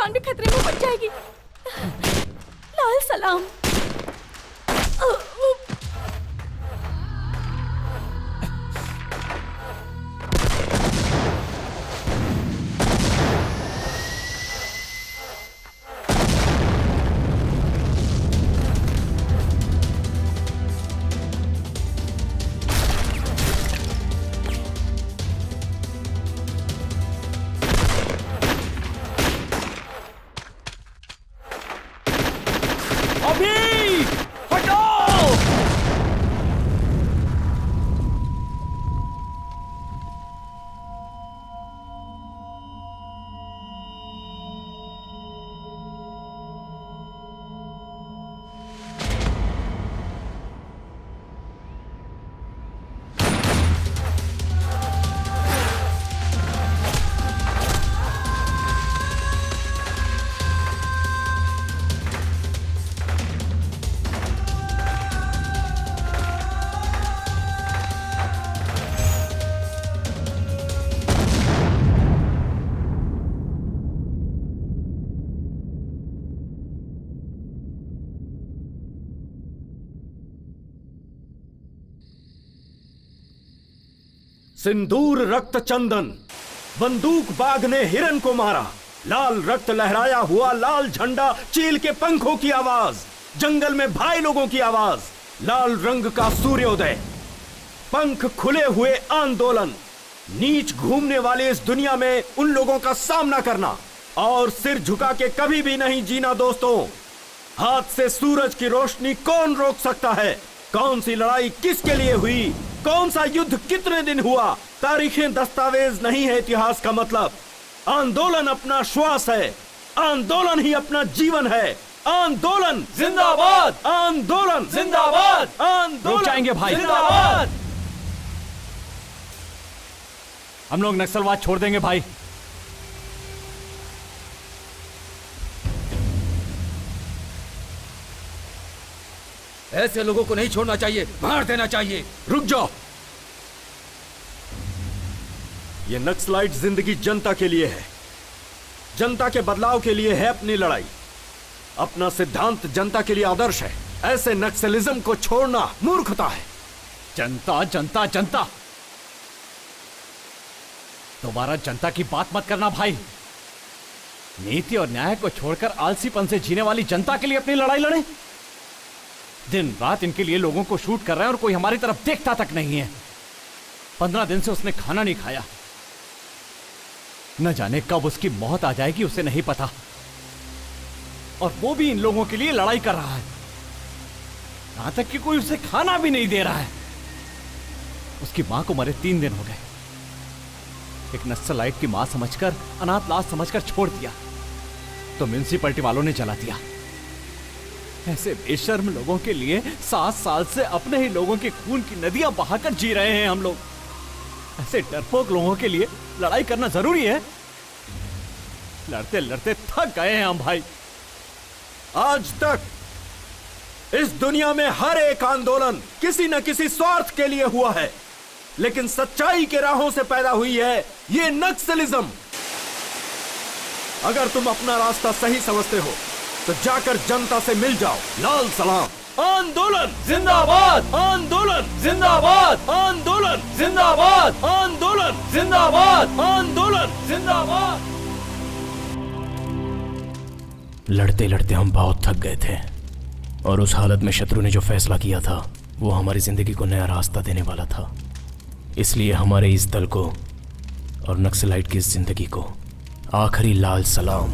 जान भी खतरे में पड़ जाएगी। लाल सलाम। सिंदूर रक्त चंदन, बंदूक बाग ने हिरन को मारा, लाल रक्त लहराया हुआ लाल झंडा, चील के पंखों की आवाज, जंगल में भाई लोगों की आवाज, लाल रंग का सूर्योदय, पंख खुले हुए आंदोलन, नीच घूमने वाले इस दुनिया में उन लोगों का सामना करना और सिर झुका के कभी भी नहीं जीना। दोस्तों, हाथ से सूरज की रोशनी कौन रोक सकता है? कौन सी लड़ाई किसके लिए हुई? कौन सा युद्ध कितने दिन हुआ? तारीखें दस्तावेज नहीं है इतिहास का मतलब। आंदोलन अपना श्वास है, आंदोलन ही अपना जीवन है। आंदोलन जिंदाबाद, आंदोलन जिंदाबाद, आंदोलन। रुक जाएंगे भाई, जिंदाबाद। हम लोग नक्सलवाद छोड़ देंगे भाई। ऐसे लोगों को नहीं छोड़ना चाहिए, मार देना चाहिए। रुक जाओ। ये नक्सलाइट जिंदगी जनता के लिए है, जनता के बदलाव के लिए है अपनी लड़ाई। अपना सिद्धांत जनता के लिए आदर्श है। ऐसे नक्सलिज्म को छोड़ना मूर्खता है। जनता जनता जनता, दोबारा जनता की बात मत करना भाई। नीति और न्याय को छोड़कर आलसीपन से जीने वाली जनता के लिए अपनी लड़ाई लड़े। दिन रात इनके लिए लोगों को शूट कर रहे हैं और कोई हमारी तरफ देखता तक नहीं है। 15 दिन से उसने खाना नहीं खाया। न जाने कब उसकी मौत आ जाएगी, उसे नहीं पता। और वो भी इन लोगों के लिए लड़ाई कर रहा है, यहां तक कि कोई उसे खाना भी नहीं दे रहा है। उसकी मां को मरे 3 दिन हो गए। एक नक्सलाइट की मां समझकर, अनाथ लाश समझकर छोड़ दिया, तो म्युनिसिपैलिटी वालों ने जला दिया। ऐसे बेशर्म लोगों के लिए 7 साल से अपने ही लोगों के खून की नदियां बहाकर जी रहे हैं हम लोग। ऐसे डरपोक लोगों के लिए लड़ाई करना जरूरी है? लड़ते लड़ते थक गए हैं हम भाई। आज तक इस दुनिया में हर एक आंदोलन किसी न किसी स्वार्थ के लिए हुआ है, लेकिन सच्चाई के राहों से पैदा हुई है ये नक्सलिज्म। अगर तुम अपना रास्ता सही समझते हो तो जाकर जनता से मिल जाओ। लाल सलाम। आंदोलन जिंदाबाद, आंदोलन जिंदाबाद, आंदोलन जिंदाबाद, आंदोलन जिंदाबाद, आंदोलन जिंदाबाद। लड़ते लड़ते हम बहुत थक गए थे और उस हालत में शत्रु ने जो फैसला किया था वो हमारी जिंदगी को नया रास्ता देने वाला था। इसलिए हमारे इस दल को और नक्सलाइट की इस जिंदगी को आखिरी लाल सलाम।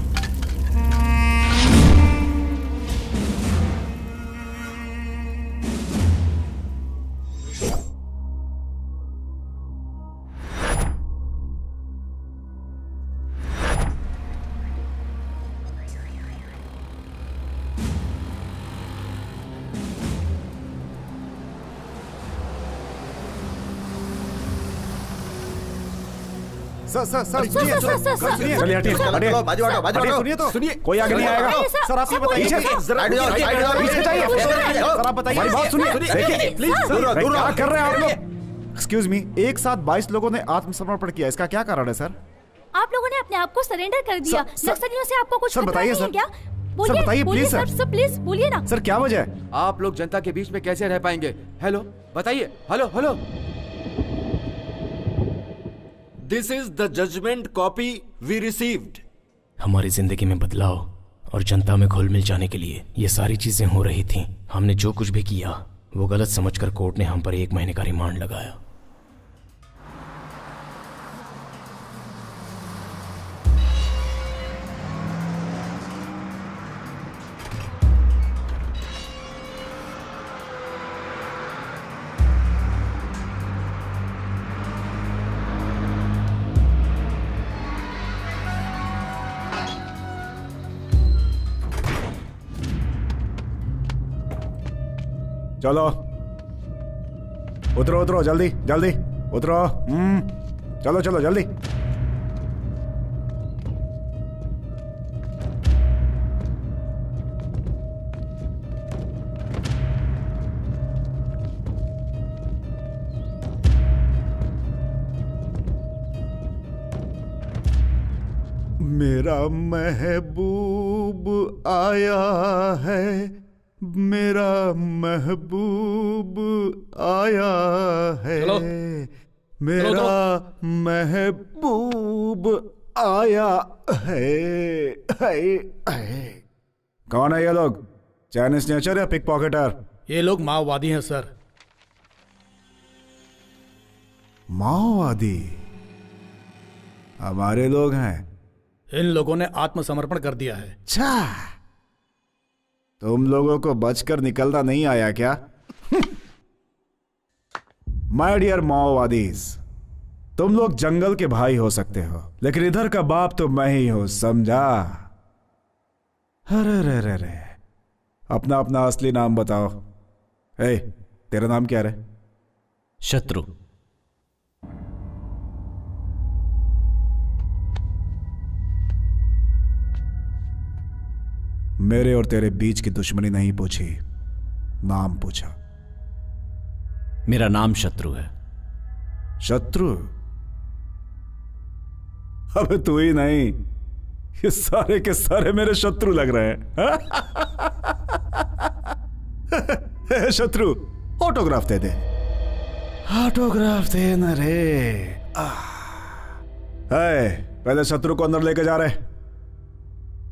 सुनिए, कोई आगे नहीं आएगा। सर आप ये बताइए, पीछे जाइए। सर आप बताइए, बात सुनिए, देखिए प्लीज, क्या कर रहे हैं आप लोग? एक्सक्यूज मी, एक साथ 22 लोगों ने आत्मसमर्पण किया, इसका क्या कारण है सर? आप लोगों ने अपने आप को सरेंडर कर दिया। नक्सलियों से आपको कुछ सर खतरा बताइए नहीं है सर। क्या? सर बताइए प्लीज सर। सर प्लीज बोलिए ना। सर क्या वजह है? आप लोग जनता के बीच में कैसे रह पाएंगे? हेलो बताइए। Hello hello. This is the judgement copy we received. हमारी जिंदगी में बदलाव और जनता में घुल मिल जाने के लिए ये सारी चीजें हो रही थीं। हमने जो कुछ भी किया वो गलत समझकर कोर्ट ने हम पर 1 महीने का रिमांड लगाया। चलो उतरो उतरो, जल्दी जल्दी उतरो। चलो चलो जल्दी। मेरा महबूब आया है, मेरा महबूब आया है। चलो। मेरा महबूब आया है। कौन है ये लोग? चाइनीज नेचर या पिक पॉकेटर? ये लोग माओवादी हैं सर। माओवादी? हमारे लोग हैं। इन लोगों ने आत्मसमर्पण कर दिया है। अच्छा, तुम लोगों को बचकर निकलना नहीं आया क्या? माय डियर माओवादीज, तुम लोग जंगल के भाई हो सकते हो, लेकिन इधर का बाप तो मैं ही हूं, समझा? अरे रे रे रे, अपना अपना असली नाम बताओ। ए, तेरा नाम क्या है? शत्रु। मेरे और तेरे बीच की दुश्मनी नहीं पूछी, नाम पूछा। मेरा नाम शत्रु है। शत्रु? अबे तू ही नहीं, ये सारे के सारे मेरे शत्रु लग रहे हैं। शत्रु, ऑटोग्राफ दे दे। ऑटोग्राफ दे ना रे। पहले शत्रु को अंदर लेके जा रहे।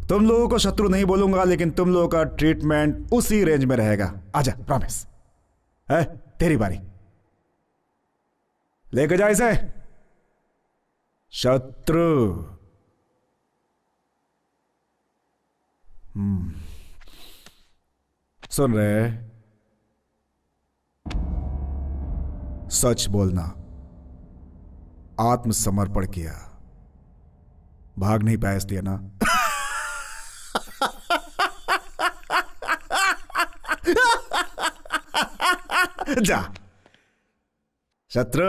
तुम लोगों को शत्रु नहीं बोलूंगा, लेकिन तुम लोगों का ट्रीटमेंट उसी रेंज में रहेगा। आजा, प्रॉमिस है। तेरी बारी, लेके जा इसे। शत्रु। सुन रहे? सच बोलना। आत्मसमर्पण किया, भाग नहीं पाया इसलिए ना? जा शत्रु।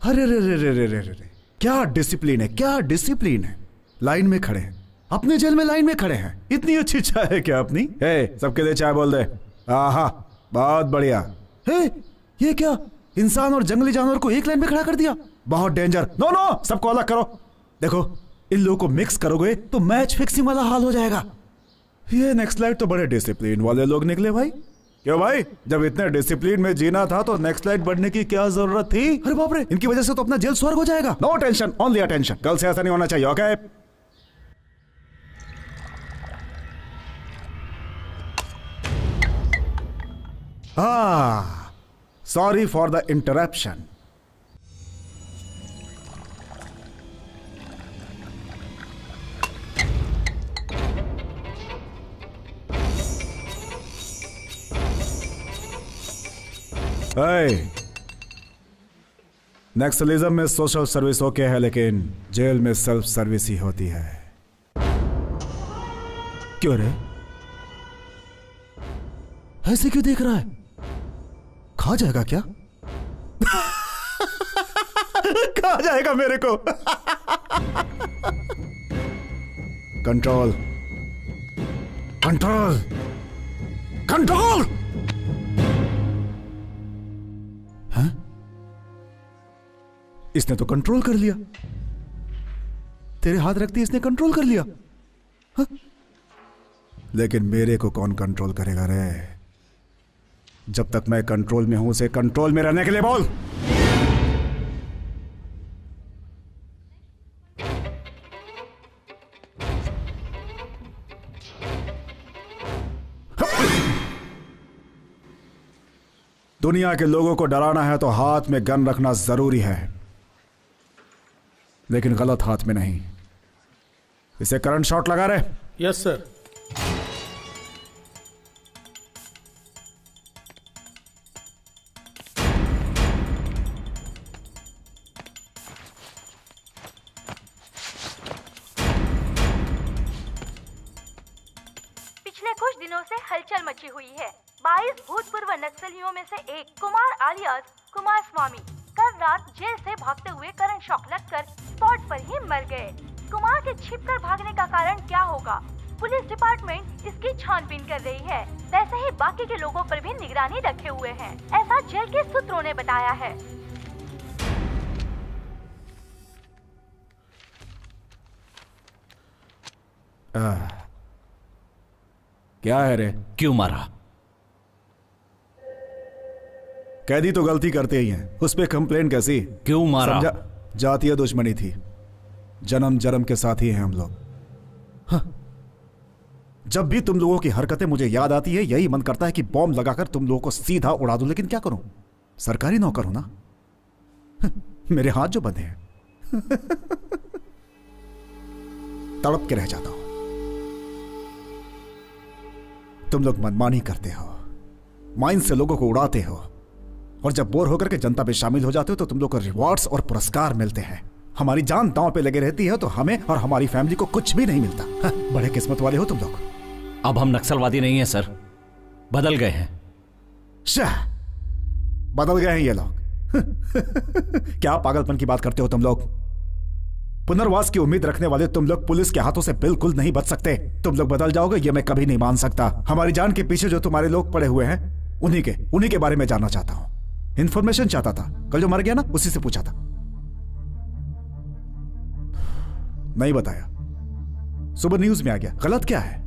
अरे रे रे रे रे रे रे, क्या डिसिप्लिन है, क्या डिसिप्लिन है। लाइन में खड़े हैं, अपने जेल में लाइन में खड़े हैं। इतनी अच्छी चाय है क्या अपनी? सबके लिए चाय बोल दे। आहा, बहुत बढ़िया। ये क्या, इंसान और जंगली जानवर को एक लाइन में खड़ा कर दिया? बहुत डेंजर। नो नो, सबको अलग करो। देखो, इन लोगों को मिक्स करोगे तो मैच फिक्सिंग वाला हाल हो जाएगा। ये नेक्स्ट लाइट तो बड़े डिसिप्लिन वाले लोग निकले भाई। क्यों भाई, जब इतने डिसिप्लिन में जीना था तो नेक्स्ट लाइट बढ़ने की क्या जरूरत थी? अरे बाप रे, इनकी वजह से तो अपना जेल स्वर्ग हो जाएगा। No tension, only attention. कल से ऐसा नहीं होना चाहिए, okay? Sorry for the interruption. Naxalism में सोशल सर्विस ओके है, लेकिन जेल में सेल्फ सर्विस ही होती है। क्यों रे, ऐसे क्यों देख रहा है? खा जाएगा क्या? खा जाएगा मेरे को। Control control control. हाँ? इसने तो कंट्रोल कर लिया। तेरे हाथ रखती इसने कंट्रोल कर लिया। हाँ? लेकिन मेरे को कौन कंट्रोल करेगा रे? जब तक मैं कंट्रोल में हूं, उसे कंट्रोल में रहने के लिए बोल। दुनिया के लोगों को डराना है तो हाथ में गन रखना जरूरी है, लेकिन गलत हाथ में नहीं। इसे करंट शॉट लगा रहे। Yes sir. पिछले कुछ दिनों से हलचल मची हुई है। 22 भूतपूर्व नक्सलियों में से एक कुमार आलियास कुमार स्वामी कल रात जेल से भागते हुए करंट शॉक लगकर स्पॉट पर ही मर गए। कुमार के छिपकर भागने का कारण क्या होगा? पुलिस डिपार्टमेंट इसकी छानबीन कर रही है। वैसे ही बाकी के लोगों पर भी निगरानी रखे हुए हैं, ऐसा जेल के सूत्रों ने बताया है। क्या है रे? क्यों मारा? कैदी तो गलती करते ही हैं, उस पे कंप्लेन कैसी? क्यों मारा? समझा, जातीय दुश्मनी थी। जन्म जन्म के साथी हैं हम लोग। हाँ। जब भी तुम लोगों की हरकतें मुझे याद आती है, यही मन करता है कि बॉम्ब लगाकर तुम लोगों को सीधा उड़ा दूं, लेकिन क्या करूं? सरकारी नौकर हूं ना। मेरे हाथ जो बंधे हैं। तड़प के रह जाता हूं। तुम लोग मनमानी करते हो, माइंड से लोगों को उड़ाते हो, और जब बोर होकर के जनता में शामिल हो जाते हो तो तुम लोग को रिवॉर्ड्स और पुरस्कार मिलते हैं। हमारी जान दांव पे लगे रहती है तो हमें और हमारी फैमिली को कुछ भी नहीं मिलता। हाँ, बड़े किस्मत वाले हो तुम लोग। अब हम नक्सलवादी नहीं हैं सर, बदल गए हैं। शाह, बदल गए हैं ये लोग। क्या पागलपन की बात करते हो तुम लोग? पुनर्वास की उम्मीद रखने वाले तुम लोग पुलिस के हाथों से बिल्कुल नहीं बच सकते। तुम लोग बदल जाओगे ये मैं कभी नहीं मान सकता। हमारी जान के पीछे जो तुम्हारे लोग पड़े हुए हैं, उन्हीं के बारे में जानना चाहता हूं। इंफॉर्मेशन चाहता था। कल जो मर गया ना, उसी से पूछा था, नहीं बताया। सुबह न्यूज में आ गया। गलत क्या है?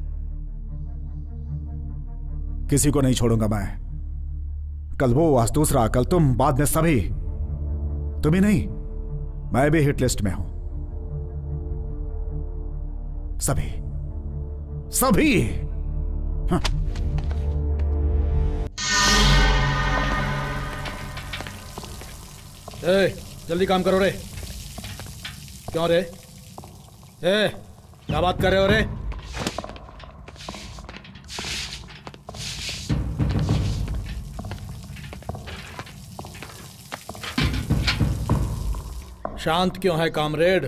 किसी को नहीं छोड़ूंगा मैं। कल वो, आज दूसरा, कल तुम, बाद में सभी। तुम ही नहीं, मैं भी हिट लिस्ट में हूं। सभी सभी। हाँ। जल्दी काम करो रे। क्यों रे? क्या बात कर रहे हो रे? शांत क्यों है कामरेड?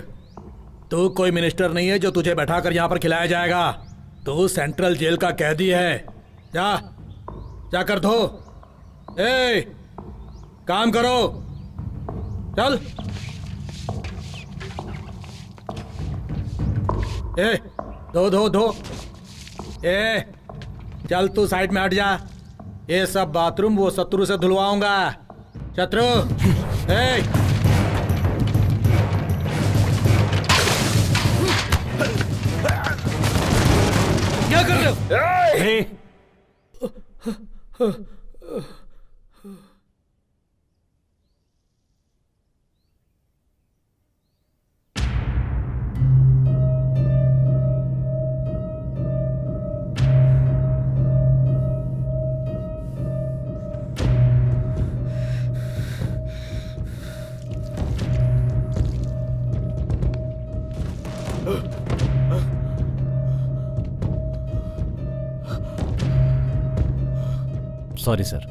तू कोई मिनिस्टर नहीं है जो तुझे बैठाकर यहां पर खिलाया जाएगा। तू सेंट्रल जेल का कैदी है। जा कर धो। काम करो, चल। धो। चल तू साइड में हट जा। ये सब बाथरूम वो शत्रु से धुलवाऊंगा। शत्रु, क्या कर रहे हो? Sorry sir.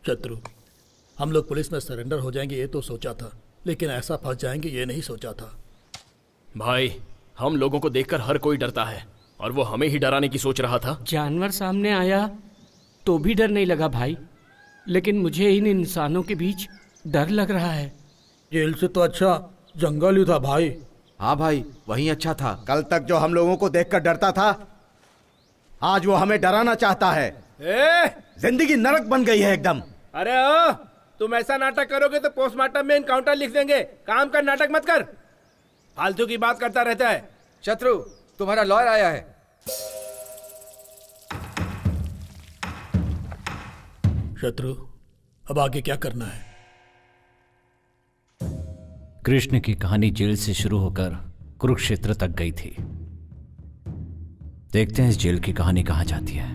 शत्रु, हम लोग पुलिस में सरेंडर हो जाएंगे ये तो सोचा था, लेकिन ऐसा फंस जाएंगे ये नहीं सोचा था। भाई, हम लोगों को देखकर हर कोई डरता है और वो हमें ही डराने की सोच रहा था। जानवर सामने आया तो भी डर नहीं लगा भाई, लेकिन मुझे इन इंसानों के बीच डर लग रहा है। जेल से तो अच्छा जंगल ही था भाई। हाँ भाई, वही अच्छा था। कल तक जो हम लोगों को देखकर डरता था, आज वो हमें डराना चाहता है। जिंदगी नरक बन गई है एकदम। अरे ओ, तुम ऐसा नाटक करोगे तो पोस्टमार्टम में इनकाउंटर लिख देंगे। काम का नाटक मत कर, फालतू की बात करता रहता है। शत्रु, तुम्हारा लॉयर आया है। शत्रु, अब आगे क्या करना है? कृष्ण की कहानी जेल से शुरू होकर कुरुक्षेत्र तक गई थी। देखते हैं इस जेल की कहानी कहां जाती है।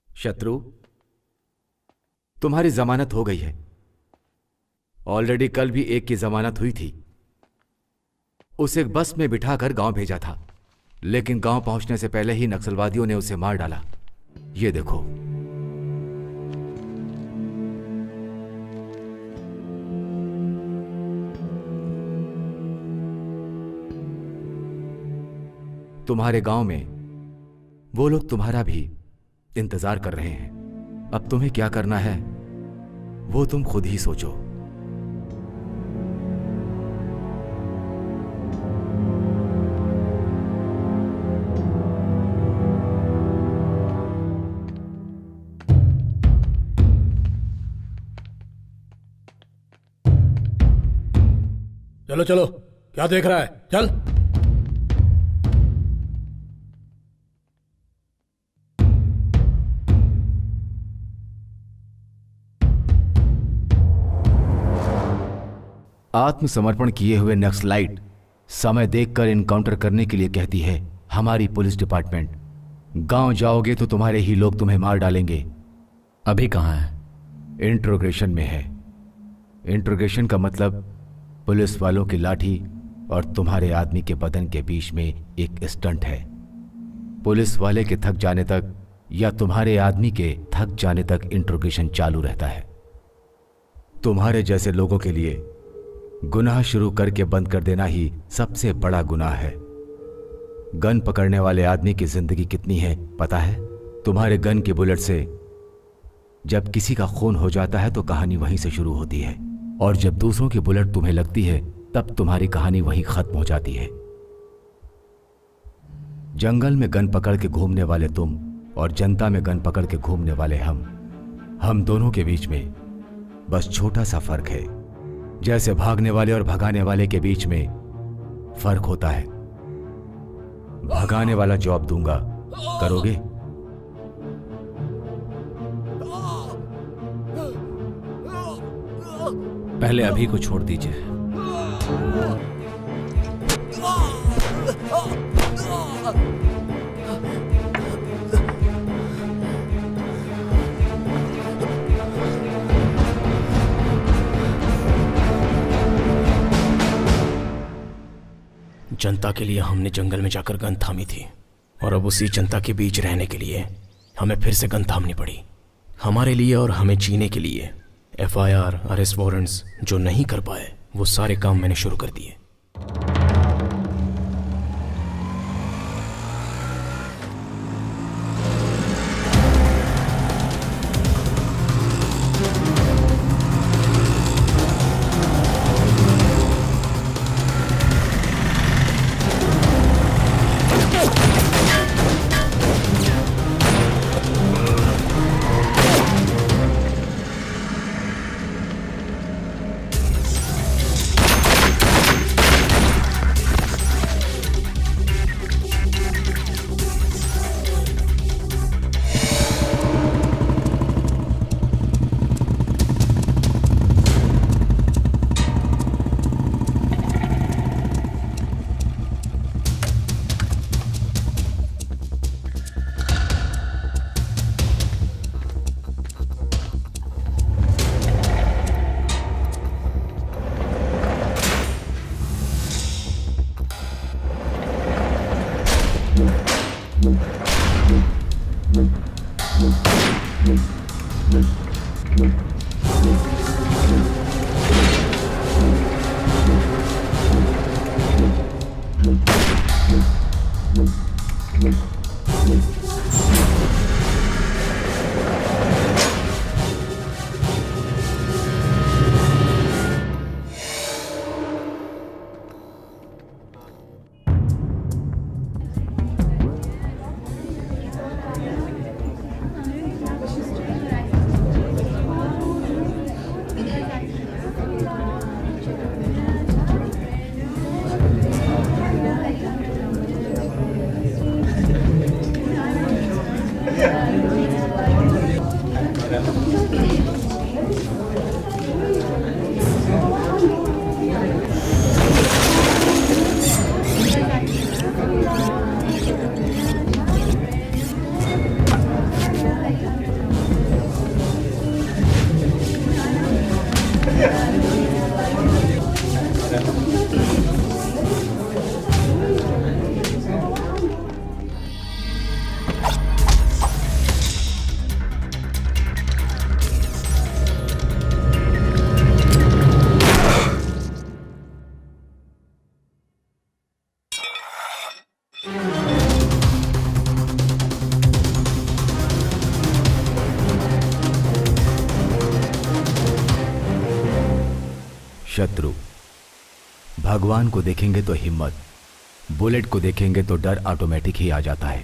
शत्रु, तुम्हारी जमानत हो गई है। ऑलरेडी कल भी एक की जमानत हुई थी। उसे बस में बिठाकर गांव भेजा था, लेकिन गांव पहुंचने से पहले ही नक्सलवादियों ने उसे मार डाला। ये देखो। तुम्हारे गांव में वो लोग तुम्हारा भी इंतजार कर रहे हैं। अब तुम्हें क्या करना है वो तुम खुद ही सोचो। चलो चलो, क्या देख रहा है, चल। आत्मसमर्पण किए हुए नक्सलाइट समय देखकर इनकाउंटर करने के लिए कहती है हमारी पुलिस डिपार्टमेंट। गांव जाओगे तो तुम्हारे ही लोग तुम्हें मार डालेंगे। अभी कहां है? इंट्रोगेशन में है। इंट्रोगेशन का मतलब पुलिस वालों की लाठी और तुम्हारे आदमी के बदन के बीच में एक स्टंट है। पुलिस वाले के थक जाने तक या तुम्हारे आदमी के थक जाने तक इंट्रोगेशन चालू रहता है। तुम्हारे जैसे लोगों के लिए गुनाह शुरू करके बंद कर देना ही सबसे बड़ा गुनाह है। गन पकड़ने वाले आदमी की जिंदगी कितनी है पता है? तुम्हारे गन के बुलेट से जब किसी का खून हो जाता है तो कहानी वहीं से शुरू होती है, और जब दूसरों की बुलेट तुम्हें लगती है तब तुम्हारी कहानी वहीं खत्म हो जाती है। जंगल में गन पकड़ के घूमने वाले तुम और जनता में गन पकड़ के घूमने वाले हम दोनों के बीच में बस छोटा सा फर्क है। जैसे भागने वाले और भगाने वाले के बीच में फर्क होता है। भगाने वाला जॉब दूंगा, करोगे? पहले अभी को छोड़ दीजिए। जनता के लिए हमने जंगल में जाकर गन थामी थी, और अब उसी जनता के बीच रहने के लिए हमें फिर से गन थामनी पड़ी। हमारे लिए और हमें जीने के लिए FIR, अरेस्ट वारंट्स जो नहीं कर पाए वो सारे काम मैंने शुरू कर दिए। शत्रु। भगवान को देखेंगे तो हिम्मत, बुलेट को देखेंगे तो डर ऑटोमेटिक ही आ जाता है।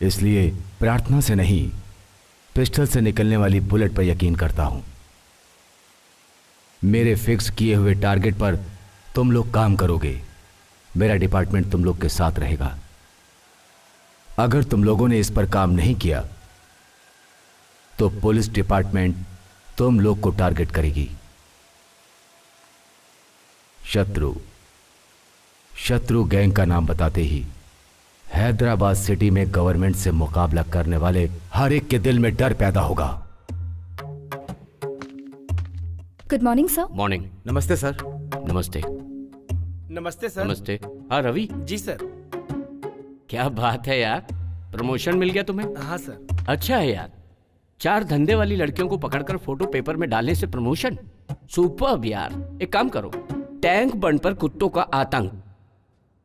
इसलिए प्रार्थना से नहीं, पिस्टल से निकलने वाली बुलेट पर यकीन करता हूं। मेरे फिक्स किए हुए टारगेट पर तुम लोग काम करोगे, मेरा डिपार्टमेंट तुम लोग के साथ रहेगा। अगर तुम लोगों ने इस पर काम नहीं किया तो पुलिस डिपार्टमेंट तुम लोग को टारगेट करेगी। शत्रु गैंग का नाम बताते ही हैदराबाद सिटी में गवर्नमेंट से मुकाबला करने वाले हर एक के दिल में डर पैदा होगा। Good morning sir. मॉर्निंग। नमस्ते सर। नमस्ते। नमस्ते सर। नमस्ते। हाँ रवि। जी सर। क्या बात है यार, प्रमोशन मिल गया तुम्हें? हाँ सर। अच्छा है यार, 4 धंधे वाली लड़कियों को पकड़कर फोटो पेपर में डालने से प्रमोशन, सुपर्ब यार। एक काम करो, टैंक बंड पर कुत्तों का आतंक,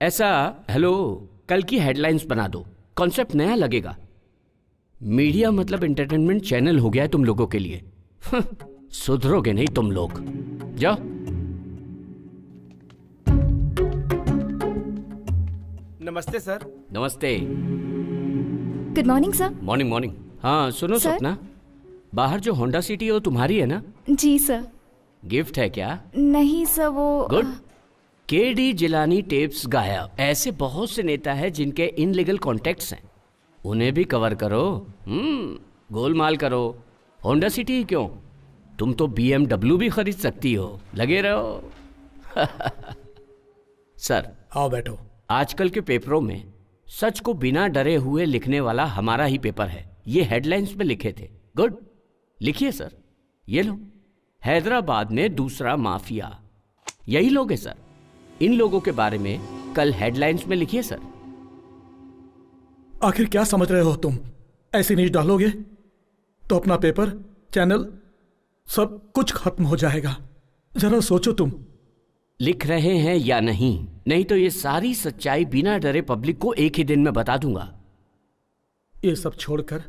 ऐसा हेलो कल की हेडलाइंस बना दो। कॉन्सेप्ट नया लगेगा। मीडिया मतलब एंटरटेनमेंट चैनल हो गया है तुम लोगों के लिए। सुधरोगे नहीं तुम लोग। जाओ। नमस्ते सर। नमस्ते। Good morning sir. Morning morning. हाँ सुनो सर? सपना, बाहर जो होंडा सिटी है वो तुम्हारी है ना? जी सर। गिफ्ट है क्या? नहीं सर, वो गुड। केडी जिलानी टेप्स गायब। ऐसे बहुत से नेता हैं जिनके इनलीगल कॉन्टेक्ट्स हैं, उन्हें भी कवर करो। गोलमाल करो। होंडा सिटी ही क्यों, तुम तो BMW भी खरीद सकती हो। लगे रहो। सर आओ बैठो। आजकल के पेपरों में सच को बिना डरे हुए लिखने वाला हमारा ही पेपर है। ये हेडलाइंस में लिखे थे। गुड, लिखिए सर। ये लो, हैदराबाद में दूसरा माफिया। यही लोग हैं सर। इन लोगों के बारे में कल हेडलाइंस में लिखिए सर। आखिर क्या समझ रहे हो तुम? ऐसी न्यूज डालोगे तो अपना पेपर, चैनल, सब कुछ खत्म हो जाएगा। जरा सोचो तुम। लिख रहे हैं या नहीं? नहीं तो ये सारी सच्चाई बिना डरे पब्लिक को एक ही दिन में बता दूंगा। ये सब छोड़कर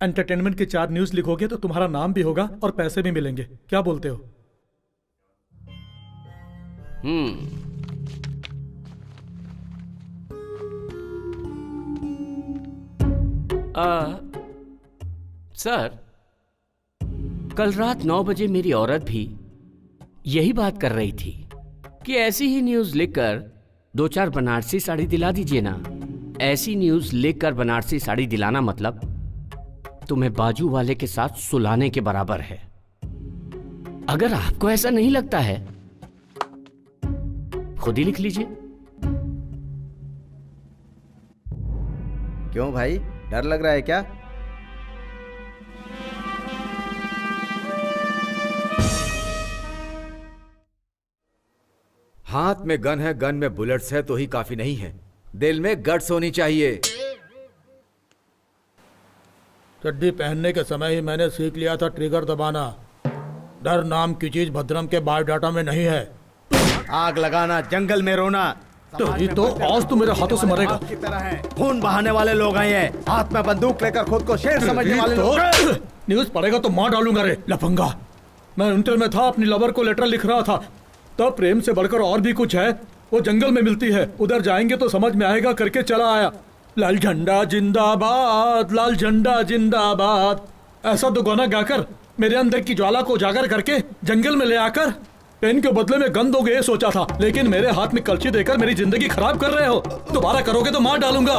एंटरटेनमेंट के 4 न्यूज लिखोगे तो तुम्हारा नाम भी होगा और पैसे भी मिलेंगे। क्या बोलते हो? सर, कल रात 9 बजे मेरी औरत भी यही बात कर रही थी कि ऐसी ही न्यूज लिखकर 2-4 बनारसी साड़ी दिला दीजिए ना। ऐसी न्यूज लिखकर बनारसी साड़ी दिलाना मतलब तुम्हें बाजू वाले के साथ सुलाने के बराबर है। अगर आपको ऐसा नहीं लगता है, खुद ही लिख लीजिए। क्यों भाई, डर लग रहा है क्या? हाथ में गन है, गन में बुलेट्स है तो ही काफी नहीं है, दिल में गट्स होनी चाहिए। चड्डी पहनने के समय ही मैंने सीख लिया था ट्रिगर दबाना। डर नाम की चीज भद्रम के बायोडाटा में नहीं है। आग लगाना, जंगल में रोना, तो ये तो आज तू मेरे हाथों से मरेगा। की तरह है। खून बहाने वाले लोग हैं ये, हाथ में बंदूक लेकर खुद को शेर समझने वाले लोग। न्यूज पढ़ेगा तो मार डालूंगा रे लफंगा। मैं इंटर में था, अपनी लवर को लेटर लिख रहा था, तब प्रेम से बढ़कर और भी कुछ है, वो जंगल में मिलती है, उधर जाएंगे तो समझ में आएगा करके चला आया। लाल झंडा जिंदाबाद, लाल झंडा जिंदाबाद, ऐसा दो गाना गाकर मेरे अंदर की ज्वाला को उजागर करके जंगल में ले आकर पेन के बदले में गन दोगे ये सोचा था, लेकिन मेरे हाथ में कलची देकर मेरी जिंदगी खराब कर रहे हो। दोबारा करोगे तो मार डालूंगा।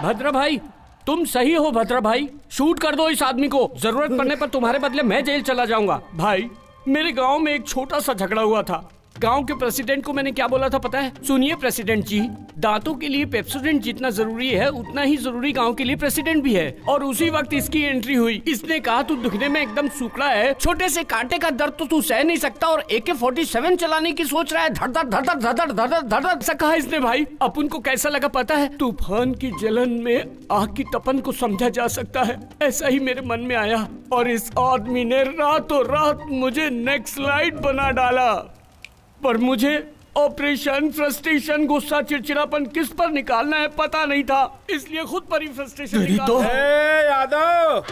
भद्रा भाई तुम सही हो। भद्रा भाई शूट कर दो इस आदमी को, जरूरत पड़ने पर तुम्हारे बदले मैं जेल चला जाऊंगा। भाई मेरे गांव में एक छोटा सा झगड़ा हुआ था। गांव के प्रेसिडेंट को मैंने क्या बोला था पता है? सुनिए प्रेसिडेंट जी, दांतों के लिए पेप्सोडेंट जितना जरूरी है उतना ही जरूरी गांव के लिए प्रेसिडेंट भी है। और उसी वक्त इसकी एंट्री हुई। इसने कहा तू दिखने में एकदम सूखड़ा है, छोटे से कांटे का दर्द तो तू सह नहीं सकता और AK-47 चलाने की सोच रहा है, धड़ धड़ धड़ धड़ धड़ धड़ धड़ धड़ ऐसा कहा इसने। भाई अपन को कैसा लगा पता है? तूफान की जलन में आग की तपन को समझा जा सकता है, ऐसा ही मेरे मन में आया। और इस आदमी ने रातों रात मुझे नेक्स्ट लाइट बना डाला। पर मुझे ऑपरेशन, फ्रस्ट्रेशन, गुस्सा, चिड़चिड़ापन किस पर निकालना है पता नहीं था, इसलिए खुद पर ही फ्रस्ट्रेशन निकाला। यादव,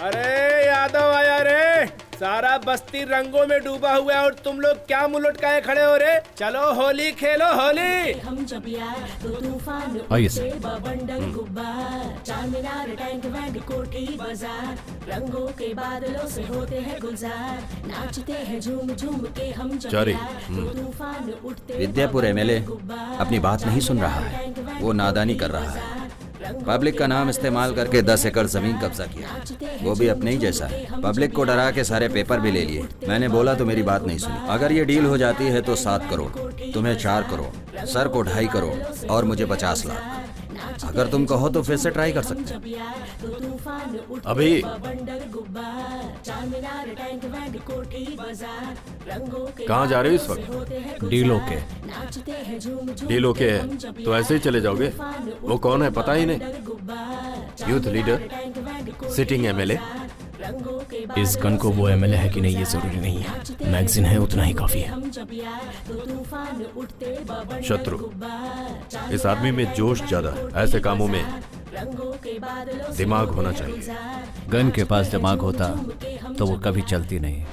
अरे यादव आया रे, सारा बस्ती रंगों में डूबा हुआ है और तुम लोग क्या मुंह लटकाए खड़े हो रे? चलो होली खेलो होली। हम जब यार तो तूफान आइए उठे बबंडर गुब्बार, चारमीनार टैंक बैंड कोठी बाजार, रंगों के बादलों से होते हैं गुलजार, नाचते हैं झूम झूम के हम जब यार तो तूफान उठते। विद्यापुर MLA अपनी बात नहीं सुन रहा है, वो नादानी कर रहा है। पब्लिक का नाम इस्तेमाल करके 10 एकड़ जमीन कब्जा किया, वो भी अपने ही जैसा है। पब्लिक को डरा के सारे पेपर भी ले लिए। मैंने बोला तो मेरी बात नहीं सुनी। अगर ये डील हो जाती है तो 7 करोड़, तुम्हें 4 करोड़, सर को 2.5 करोड़ और मुझे 50 लाख। अगर तुम कहो तो फिर से ट्राई कर सकते हैं। अभी कहाँ जा रहे हो इस वक्त? डीलो के। डीलो के तो ऐसे ही चले जाओगे? वो कौन है पता ही नहीं? Youth leader, sitting MLA। इस गन को वो MLA है कि नहीं ये जरूरी नहीं है, मैगजीन है उतना ही काफी है। शत्रु, इस आदमी में जोश ज्यादा है, ऐसे कामों में दिमाग होना चाहिए। गन के पास दिमाग होता तो वो कभी चलती नहीं।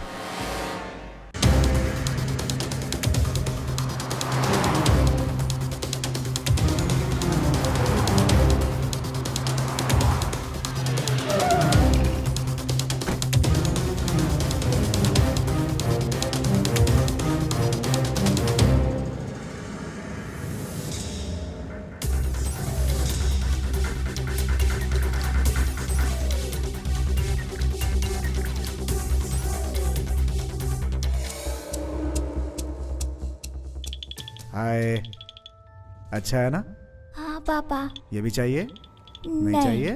हाय, अच्छा है ना? हाँ पापा। ये भी चाहिए? नहीं चाहिए?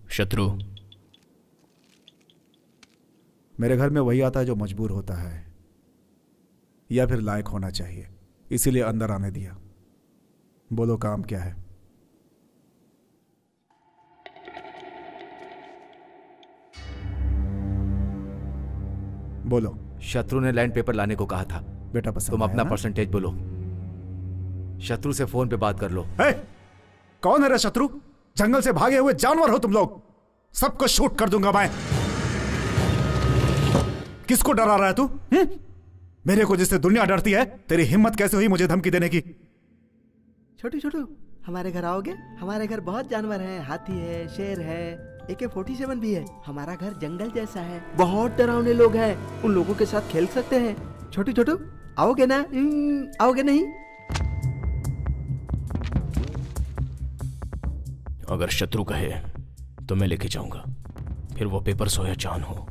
शत्रु, मेरे घर में वही आता है जो मजबूर होता है या फिर लायक होना चाहिए, इसीलिए अंदर आने दिया। बोलो काम क्या है? बोलो। शत्रु ने लैंड पेपर लाने को कहा था। बेटा पसंद तुम अपना ना? परसेंटेज बोलो। शत्रु से फोन पे बात कर लो। कौन है रे शत्रु? जंगल से भागे हुए जानवर हो तुम लोग, सबको शूट कर दूंगा मैं। किसको डरा रहा है तू? मेरे को जिससे दुनिया डरती है, तेरी हिम्मत कैसे हुई मुझे धमकी देने की? छोटू छोटू, हमारे घर आओगे? हमारे घर बहुत जानवर हैं, हाथी है, शेर है, AK-47 भी है। हमारा घर जंगल जैसा है, बहुत डरावने लोग हैं, उन लोगों के साथ खेल सकते हैं। छोटू छोटू आओगे ना? आओगे नहीं? अगर शत्रु कहे तो मैं लेके जाऊंगा, फिर वो पेपर हो या जान हो।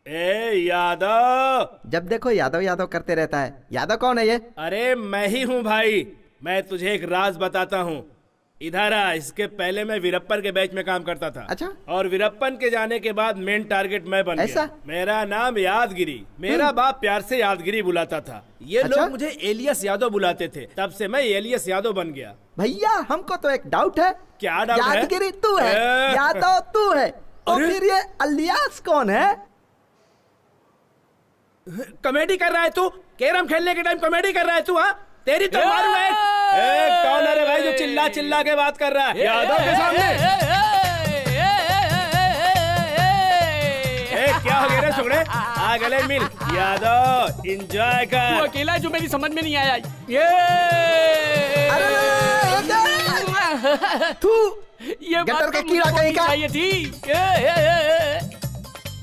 ए यादव, जब देखो यादव यादव करते रहता है। यादव कौन है ये? अरे मैं ही हूँ भाई। मैं तुझे एक राज बताता हूँ। इधर आ। इसके पहले मैं वीरप्पन के बैच में काम करता था। अच्छा। और वीरप्पन के जाने के बाद मेन टारगेट मैं बन ऐसा? गया। मेरा नाम यादगिरी। मेरा बाप प्यार से यादगिरी बुलाता था। ये अच्छा? लोग मुझे एलियस यादव बुलाते थे। तब से मैं एलियस यादव बन गया। भैया हमको तो एक डाउट है। क्या डाउट है? यादगिरी तू है, यादव तू है, तो फिर ये अलियास कौन है? कॉमेडी कर रहा है तू? कैरम खेलने के टाइम कॉमेडी कर रहा है तू? हाँ तेरी तो मारू है। कौन है रे भाई जो चिल्ला चिल्ला के बात कर रहा है यादव के सामने? क्या हो गया रे सुगड़े? आ गले मिल। यादव एंजॉय कर। तू अकेला है जो मेरी समझ में नहीं आया। ये तू ये गटर का कीड़ा कहीं का चाहिए थी।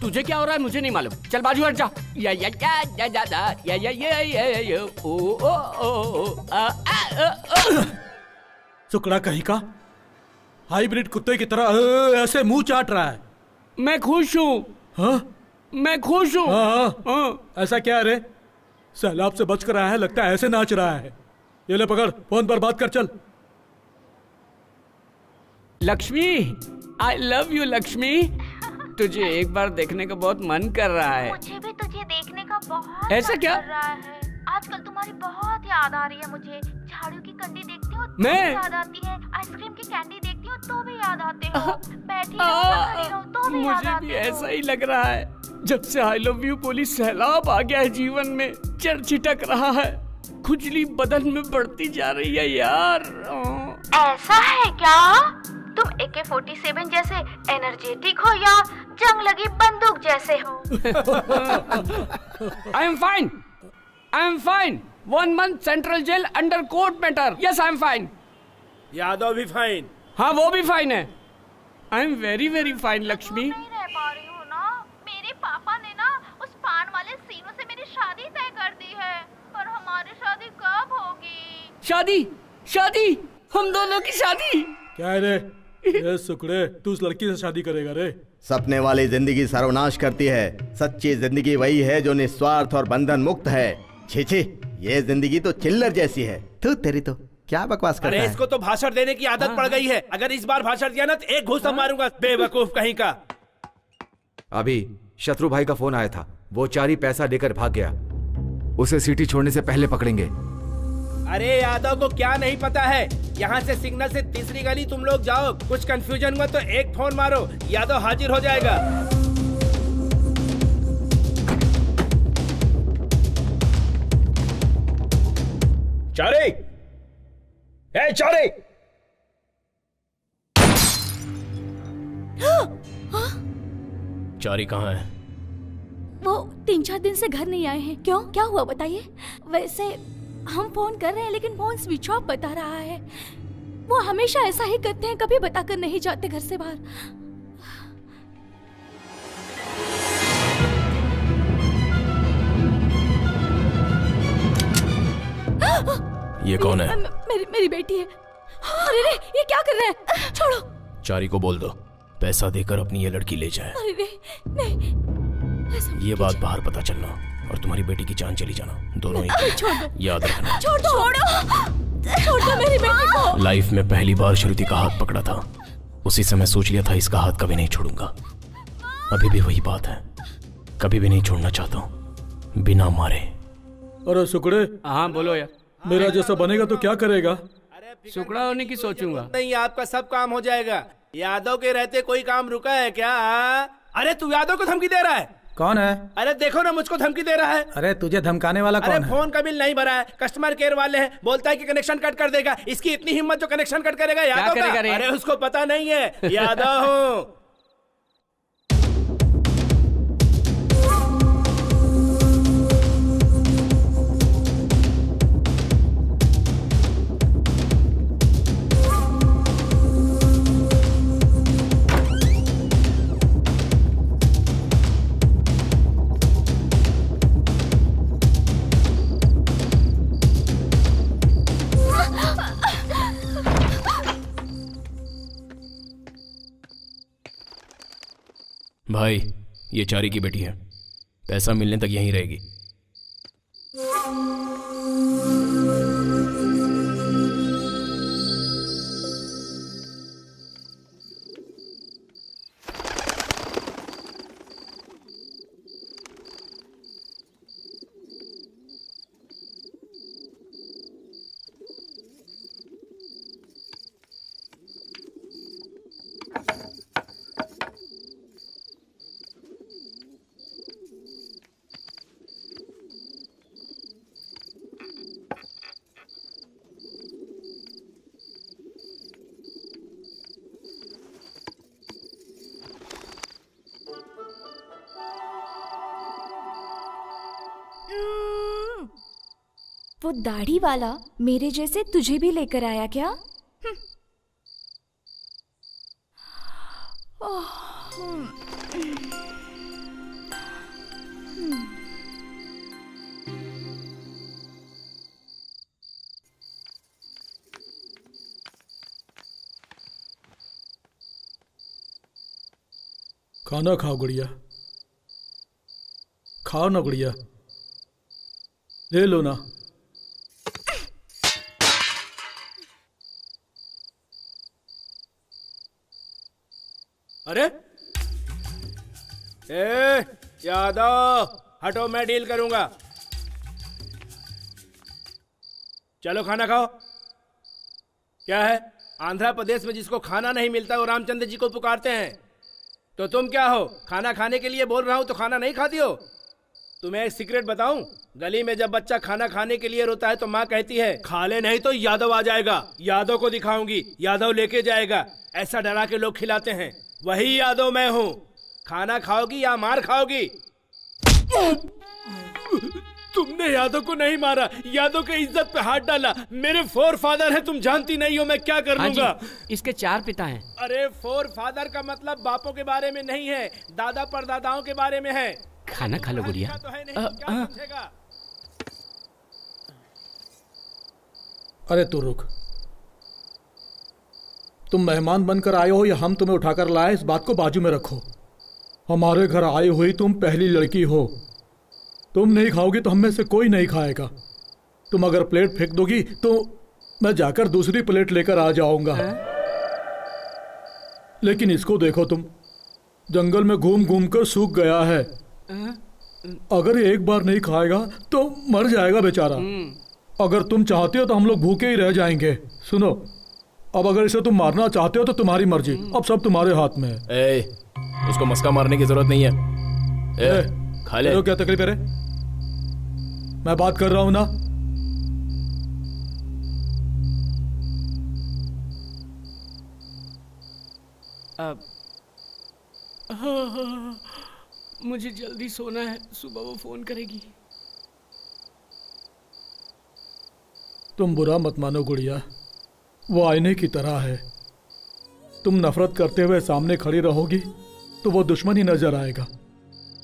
तुझे क्या हो रहा है मुझे नहीं मालूम। चल बाजू हट जा। या या या या या या या या या ओ ओ ओ सुकड़ा कहीं का हाइब्रिड कुत्ते की तरह ऐसे मुंह चाट रहा है। मैं खुश हूँ। हाँ? मैं खुश हूँ। हाँ। ऐसा क्या रे? सैलाब से बच कर आया है, लगता है ऐसे नाच रहा है। ये ले पकड़, फोन पर बात कर चल। Lakshmi, I love you Lakshmi. तुझे एक बार देखने का बहुत मन कर रहा है। मुझे भी तुझे देखने का बहुत ऐसा मन क्या? कर रहा है। आजकल तुम्हारी बहुत याद आ रही है मुझे। झाड़ू की कंडी देखती हूँ तो मैं? भी याद आती है। आइसक्रीम की कैंडी देखती हूँ तो भी याद आते हो। बैठी रहूं, खड़ी रहूं तो भी याद मुझे आते भी हो। ऐसा ही लग रहा है। जब से आई लव यू पुलिस सैलाब आ गया है जीवन में, चढ़ छिटक रहा है, खुजली बदन में बढ़ती जा रही है यार। ऐसा है क्या? तुम AK-47 जैसे एनर्जेटिक हो या जंग लगी बंदूक जैसे हो? I am fine. I am fine. 1 month central jail under court matter. Yes I am fine. Yadav भी फाइन। हाँ वो भी फाइन है। I am very very fine Lakshmi. नहीं रह पा रही हूँ ना। मेरे पापा ने ना उस पान वाले सीनू से मेरी शादी तय कर दी है। पर हमारी शादी कब होगी? शादी? शादी? हम दोनों की शादी? क्या है रे? ये सुकड़े, तू उस लड़की से शादी करेगा रे? सपने वाली जिंदगी सर्वनाश करती है। सच्ची जिंदगी वही है जो निस्वार्थ और बंधन मुक्त है। छी छी, ये जिंदगी तो चिल्लर जैसी है। तू तेरी तो क्या बकवास करता अरे है? इसको तो भाषण देने की आदत पड़ गई है। अगर इस बार भाषण दिया ना तो एक घूसा मारूंगा, बेवकूफ कहीं का। अभी शत्रु भाई का फोन आया था। वो चारी पैसा लेकर भाग गया। उसे सिटी छोड़ने से पहले पकड़ेंगे। अरे यादव को क्या नहीं पता है? यहाँ से सिग्नल से तीसरी गली तुम लोग जाओ। कुछ कंफ्यूजन हुआ तो एक फोन मारो, यादव हाजिर हो जाएगा। चारे, ए चारे! चारी कहाँ है? वो 3-4 दिन से घर नहीं आए हैं। क्यों, क्या हुआ बताइए? वैसे हम फोन कर रहे हैं लेकिन फोन स्विच ऑफ बता रहा है। वो हमेशा ऐसा ही करते हैं, कभी बताकर नहीं जाते घर से बाहर। ये कौन है? मेरी बेटी है। अरे रे, ये क्या कर रहे हैं? छोड़ो। चारी को बोल दो पैसा देकर अपनी ये लड़की ले जाए। अरे रे, नहीं। ये बात बाहर पता चलना और तुम्हारी बेटी की जान चली जाना, दोनों ही। छोड़ दो। याद रखना। छोड़ दो। छोड़ दो मेरी बेटी को। लाइफ में पहली बार श्रुति का हाथ पकड़ा था, उसी समय सोच लिया था इसका हाथ कभी नहीं छोड़ूंगा। अभी भी वही बात है, कभी भी नहीं छोड़ना चाहता हूँ बिना मारे। अरे सुकड़े। हाँ बोलो यार। मेरा जैसा बनेगा तो क्या करेगा? सुकड़ा होने की सोचूंगा। नहीं, आपका सब काम हो जाएगा। यादव के रहते कोई काम रुका है क्या? अरे तू यादव को धमकी दे रहा है? कौन है? अरे देखो ना, मुझको धमकी दे रहा है। अरे तुझे धमकाने वाला कौन है? फोन का बिल नहीं भरा है, कस्टमर केयर वाले हैं, बोलता है कि कनेक्शन कट कर देगा। इसकी इतनी हिम्मत जो कनेक्शन कट करेगा यादव का? अरे उसको पता नहीं है, यादव हूँ। भाई ये चारी की बेटी है, पैसा मिलने तक यहीं रहेगी। वो दाढ़ी वाला मेरे जैसे तुझे भी लेकर आया क्या? खाना खाओ गुड़िया, खाओ ना गुड़िया, ले लो ना। अरे ए यादव, हटो, मैं डील करूंगा। चलो खाना खाओ। क्या है, आंध्र प्रदेश में जिसको खाना नहीं मिलता वो रामचंद्र जी को पुकारते हैं, तो तुम क्या हो? खाना खाने के लिए बोल रहा हूं तो खाना नहीं खाती हो? तुम्हें एक सीक्रेट बताऊं? गली में जब बच्चा खाना खाने के लिए रोता है तो माँ कहती है खा ले नहीं तो यादव आ जाएगा, यादव को दिखाऊंगी, यादव लेके जाएगा। ऐसा डरा के लोग खिलाते हैं, वही यादव मैं हूँ। खाना खाओगी या मार खाओगी? तुमने यादव को नहीं मारा, यादव के इज्जत पे हाथ डाला। मेरे फोर फादर है, तुम जानती नहीं हो मैं क्या कर लूंगा। इसके 4 पिता हैं। अरे फोर फादर का मतलब बापों के बारे में नहीं है, दादा परदादाओं के बारे में है। खाना खा लो गुड़िया। तो है नहीं, क्या पूछेगा? अरे तू रुक, तुम मेहमान बनकर आए हो या हम तुम्हें उठाकर लाए, इस बात को बाजू में रखो। हमारे घर आई हुई तुम पहली लड़की हो, तुम नहीं खाओगी तो हम में से कोई नहीं खाएगा। तुम अगर प्लेट फेंक दोगी तो मैं जाकर दूसरी प्लेट लेकर आ जाऊंगा। लेकिन इसको देखो, तुम जंगल में घूम घूम कर सूख गया है। अगर ये एक बार नहीं खाएगा तो मर जाएगा बेचारा। अगर तुम चाहते हो तो हम लोग भूखे ही रह जाएंगे। सुनो, अब अगर इसे तुम मारना चाहते हो तो तुम्हारी मर्जी, अब सब तुम्हारे हाथ में है। उसको मस्का मारने की जरूरत नहीं है। खा ले। क्या तकलीफ है रे? मैं बात कर रहा हूं ना। अब मुझे जल्दी सोना है, सुबह वो फोन करेगी। तुम बुरा मत मानो गुड़िया, वो आईने की तरह है। तुम नफरत करते हुए सामने खड़ी रहोगी तो वो दुश्मन ही नजर आएगा।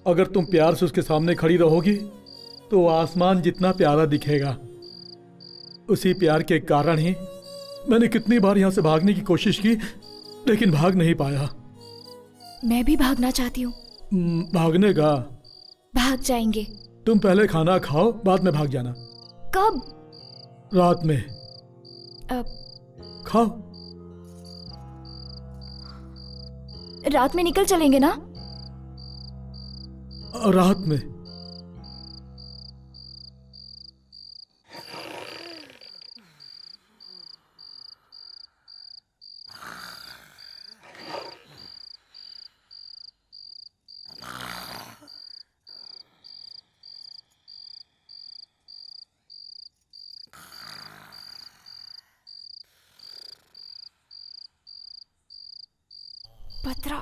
अगर तुम प्यार से उसके सामने खड़ी रहोगी तो वो आसमान जितना प्यारा दिखेगा। उसी प्यार के कारण ही मैंने कितनी बार यहाँ से भागने की कोशिश की, लेकिन भाग नहीं पाया। मैं भी भागना चाहती हूँ। भागने का? भाग जाएंगे। तुम पहले खाना खाओ, बाद में भाग जाना। कब? रात में। अब खाओ। रात में निकल चलेंगे ना? रात में। पत्रा,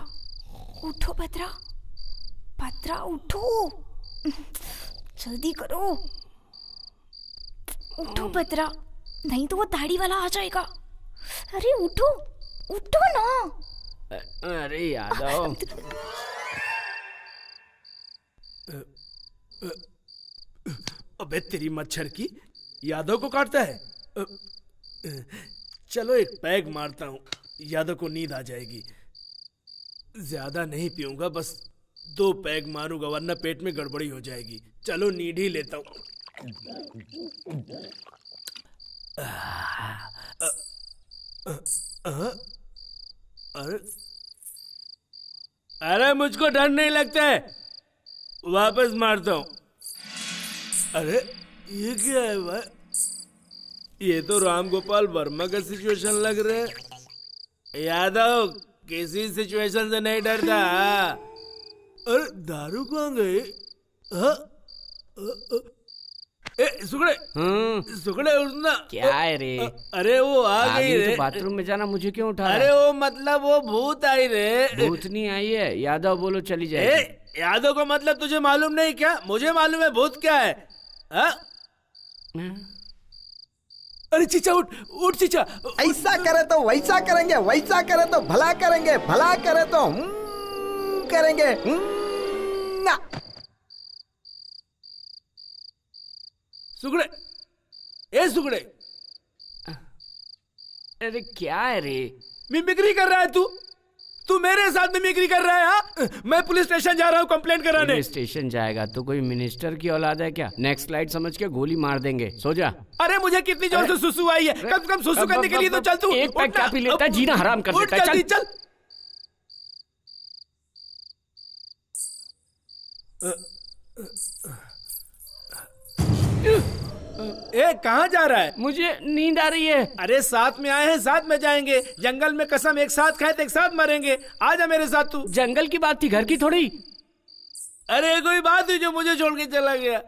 उठो पत्रा, पत्रा उठो, जल्दी करो, उठो पत्रा, नहीं तो वो दाढ़ी वाला आ जाएगा। अरे उठो, उठो ना। अरे यादव। अबे तेरी मच्छर की, यादव को काटता है। चलो एक पैग मारता हूँ, यादव को नींद आ जाएगी। ज्यादा नहीं पीऊंगा, बस 2 पैग मारूंगा वरना पेट में गड़बड़ी हो जाएगी। चलो नींद ही लेता हूँ। अरे मुझको डर नहीं लगता है, वापस मारता हूँ। अरे ये क्या है भाई? ये तो राम गोपाल वर्मा का सिचुएशन लग रहा है। यादव किसी सिचुएशन से नहीं डरता। अरे दारू कहाँ गई? सुकड़े, सुकड़े उठना। क्या है रे? अरे वो आ गई रे। तो बाथरूम में जाना, मुझे क्यों उठा? अरे वो मतलब वो भूत आई रे। भूत नहीं आई है, यादव बोलो चली जाएगी। यादव का मतलब तुझे मालूम नहीं क्या? मुझे मालूम है भूत क्या है। अरे चीचा उठ उठ चीचा। ऐसा करे तो वैसा करेंगे, वैसा करे तो भला करेंगे, भला करे तो करेंगे। ना सुगड़े, ए सुगड़े। अरे क्या है रे? मिमिक्री कर रहा है तू? तू मेरे साथ मिमिक्री कर रहा है? हाँ, मैं पुलिस स्टेशन जा रहा हूँ कंप्लेंट कराने। पुलिस स्टेशन जाएगा तो कोई मिनिस्टर की औलाद है क्या? नेक्स्ट स्लाइड समझ के गोली मार देंगे, सो जा। अरे मुझे कितनी जोर से सुसु आई है, कम से कम सुसु करने के लिए तो चल तू। एक पैक क्या पी लेता है, जीना हराम कर देता है। जल्दी चल। ए कहाँ जा रहा है? मुझे नींद आ रही है। अरे साथ में आए हैं, साथ में जाएंगे। जंगल में कसम एक साथ खाए तो एक साथ मरेंगे। आजा मेरे साथ तू। जंगल की बात थी, घर की थोड़ी। अरे कोई बात हुई जो मुझे छोड़ के चला गया।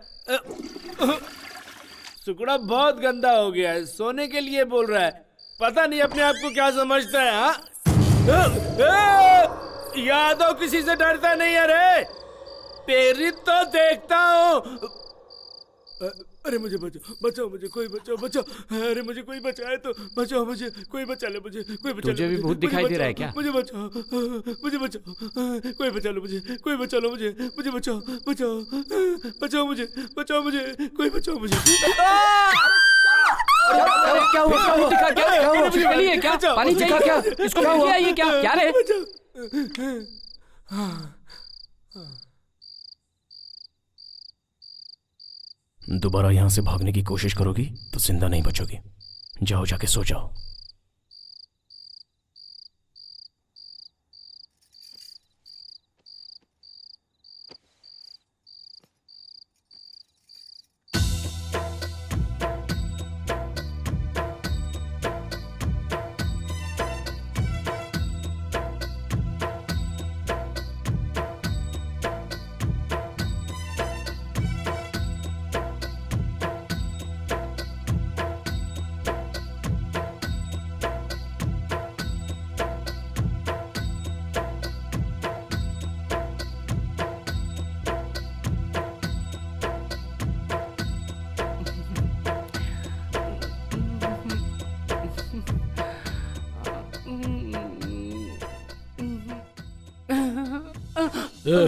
सुकड़ा बहुत गंदा हो गया है, सोने के लिए बोल रहा है। पता नहीं अपने आप को क्या समझता है। हाँ यादव किसी से डरता नहीं है रे। प्रेरित तो देखता हूँ। अरे मुझे बचाओ, बचाओ मुझे, कोई बचाओ, बचाओ। अरे मुझे कोई बचाए तो बचाओ, मुझे कोई बचा ले, मुझे कोई बचा ले। तुझे भी भूत दिखाई दे रहा है क्या? मुझे बचाओ, मुझे बचाओ, कोई बचा लो मुझे, कोई बचा लो मुझे, मुझे बचाओ, बचाओ, बचाओ मुझे, बचाओ मुझे, कोई बचाओ मुझे। क्या हुआ? क्या पानी चाहिए क्या? इसको क्या ये क्या क्या रे? दोबारा यहां से भागने की कोशिश करोगी तो जिंदा नहीं बचोगी। जाओ, जाके सो जाओ।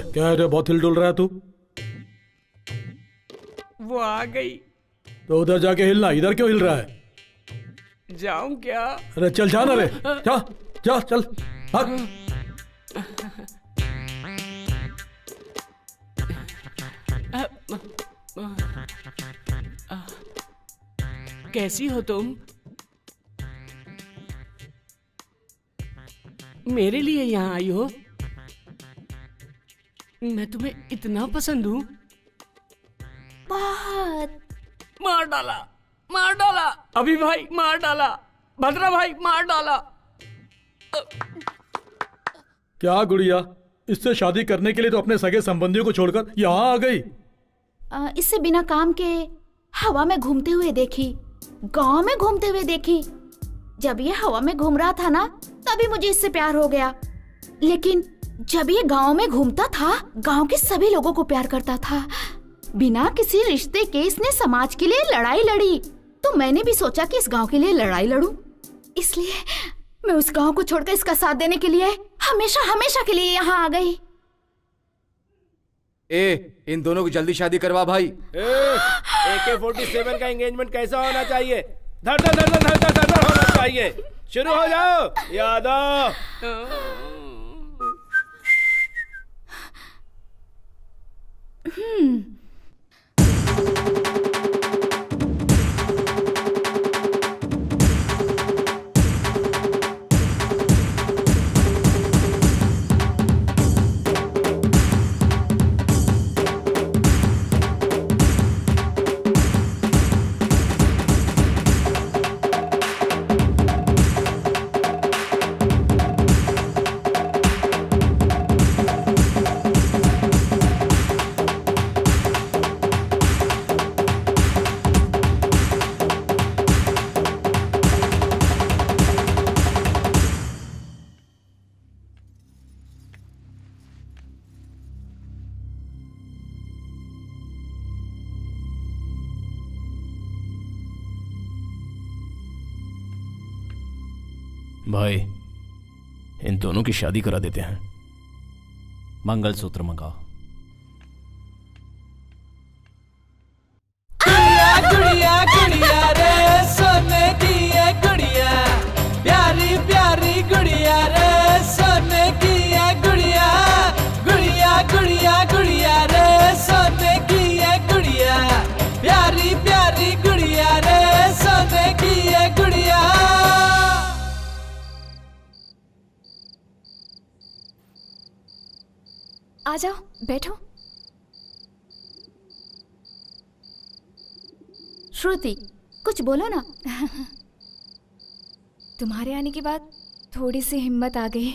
क्या है, बहुत हिल डुल रहा है तू? वो आ गई। तो उधर जाके हिलना, इधर क्यों हिल रहा है? जाऊं क्या? अरे चल जाना रे, जा जा चल भाग। कैसी हो तुम? मेरे लिए यहाँ आई हो? मैं तुम्हें इतना पसंद हूँ? बहुत। मार डाला, मार डाला, अभी भाई मार डाला, भद्रा भाई मार डाला। क्या गुड़िया, इससे शादी करने के लिए तो अपने सगे संबंधियों को छोड़कर यहाँ आ गई? इससे बिना काम के हवा में घूमते हुए देखी, गांव में घूमते हुए देखी। जब ये हवा में घूम रहा था ना, तभी मुझे इससे प्यार हो गया। लेकिन जब ये गांव में घूमता था, गांव के सभी लोगों को प्यार करता था। बिना किसी रिश्ते के इसने समाज के लिए लड़ाई लड़ी। तो मैंने भी सोचा कि इस गांव के लिए लड़ाई लड़ूं। इसलिए मैं उस गांव को छोड़कर इसका साथ देने के लिए हमेशा हमेशा के लिए यहाँ आ गई। इन दोनों की जल्दी शादी करवा भाई। AK-47 का एंगेजमेंट कैसा होना चाहिए? धर धर धर धर धर धर धर होना चाहिए। शुरू हो जाओ यादव। भाई, इन दोनों की शादी करा देते हैं। मंगलसूत्र मंगाओ। गुड़िया गुड़िया रे सोने की है गुड़िया, प्यारी प्यारी गुड़िया रे सोने की है गुड़िया, गुड़िया गुड़िया गुड़िया रे सोने की है गुड़िया, प्यारी प्यारी गुड़िया रे सोने की है गुड़िया। आ जाओ, बैठो। श्रुति, कुछ बोलो ना। तुम्हारे आने के बाद थोड़ी सी हिम्मत आ गई।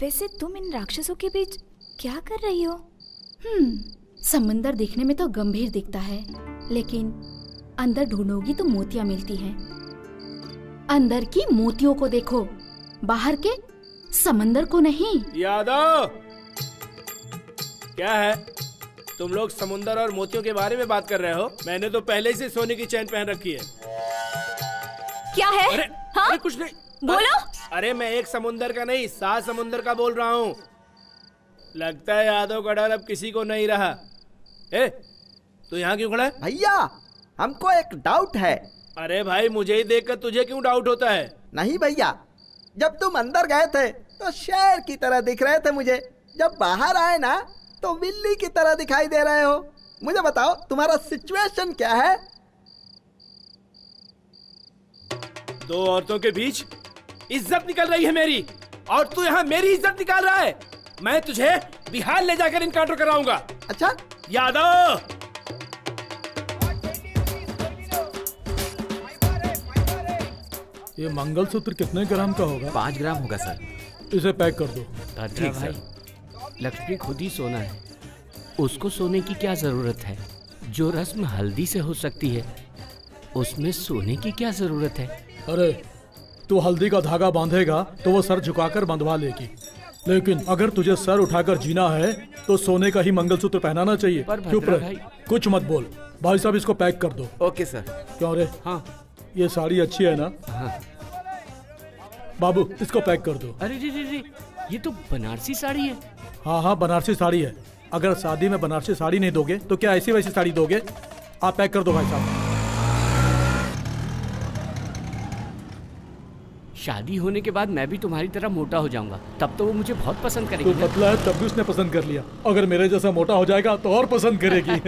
वैसे तुम इन राक्षसों के बीच क्या कर रही हो? समंदर देखने में तो गंभीर दिखता है, लेकिन अंदर ढूंढोगी तो मोतियां मिलती हैं। अंदर की मोतियों को देखो, बाहर के समंदर को नहीं। यादव, क्या है? तुम लोग समुंदर और मोतियों के बारे में बात कर रहे हो? मैंने तो पहले से सोने की चैन पहन रखी है। क्या है? अरे कुछ नहीं, बोलो। अरे मैं एक समुंदर का नहीं, 7 समुंदर का बोल रहा हूँ। लगता है यादव का डर अब किसी को नहीं रहा। तू यहाँ क्यों खड़ा है? भैया, हमको एक डाउट है। अरे भाई, मुझे ही देखकर तुझे क्यों डाउट होता है? नहीं भैया, जब तुम अंदर गए थे तो शेर की तरह दिख रहे थे मुझे, जब बाहर आए ना तो बिल्ली की तरह दिखाई दे रहे हो। मुझे बताओ, तुम्हारा सिचुएशन क्या है? 2 औरतों के बीच इज्जत निकल रही है मेरी, और तू यहाँ मेरी इज्जत निकाल रहा है। मैं तुझे बिहार ले जाकर इनकाउंटर कराऊंगा। अच्छा यादव, ये मंगलसूत्र कितने ग्राम का होगा? 5 ग्राम होगा सर। इसे पैक कर दो। ठीक भाई, लक्ष्मी खुद ही सोना है, उसको सोने की क्या जरूरत है? जो रस्म हल्दी से हो सकती है, उसमें सोने की क्या जरूरत है? अरे तू हल्दी का धागा बांधेगा तो वो सर झुकाकर बंधवा लेगी, लेकिन अगर तुझे सर उठाकर जीना है तो सोने का ही मंगलसूत्र पहनाना चाहिए। चुप रह, कुछ मत बोल। भाई साहब, इसको पैक कर दो। Okay sir. क्यों रे? हाँ, ये साड़ी अच्छी है ना? हाँ। बाबू, इसको पैक कर दो। अरे रे, ये तो बनारसी साड़ी है। हाँ हाँ, बनारसी साड़ी है। अगर शादी में बनारसी साड़ी नहीं दोगे तो क्या ऐसी वैसी साड़ी दोगे? आप पैक कर दो भाई साहब। शादी होने के बाद मैं भी तुम्हारी तरह मोटा हो जाऊंगा, तब तो वो मुझे बहुत पसंद करेगी। तू पतला है तब भी उसने पसंद कर लिया, अगर मेरे जैसा मोटा हो जाएगा तो और पसंद करेगी।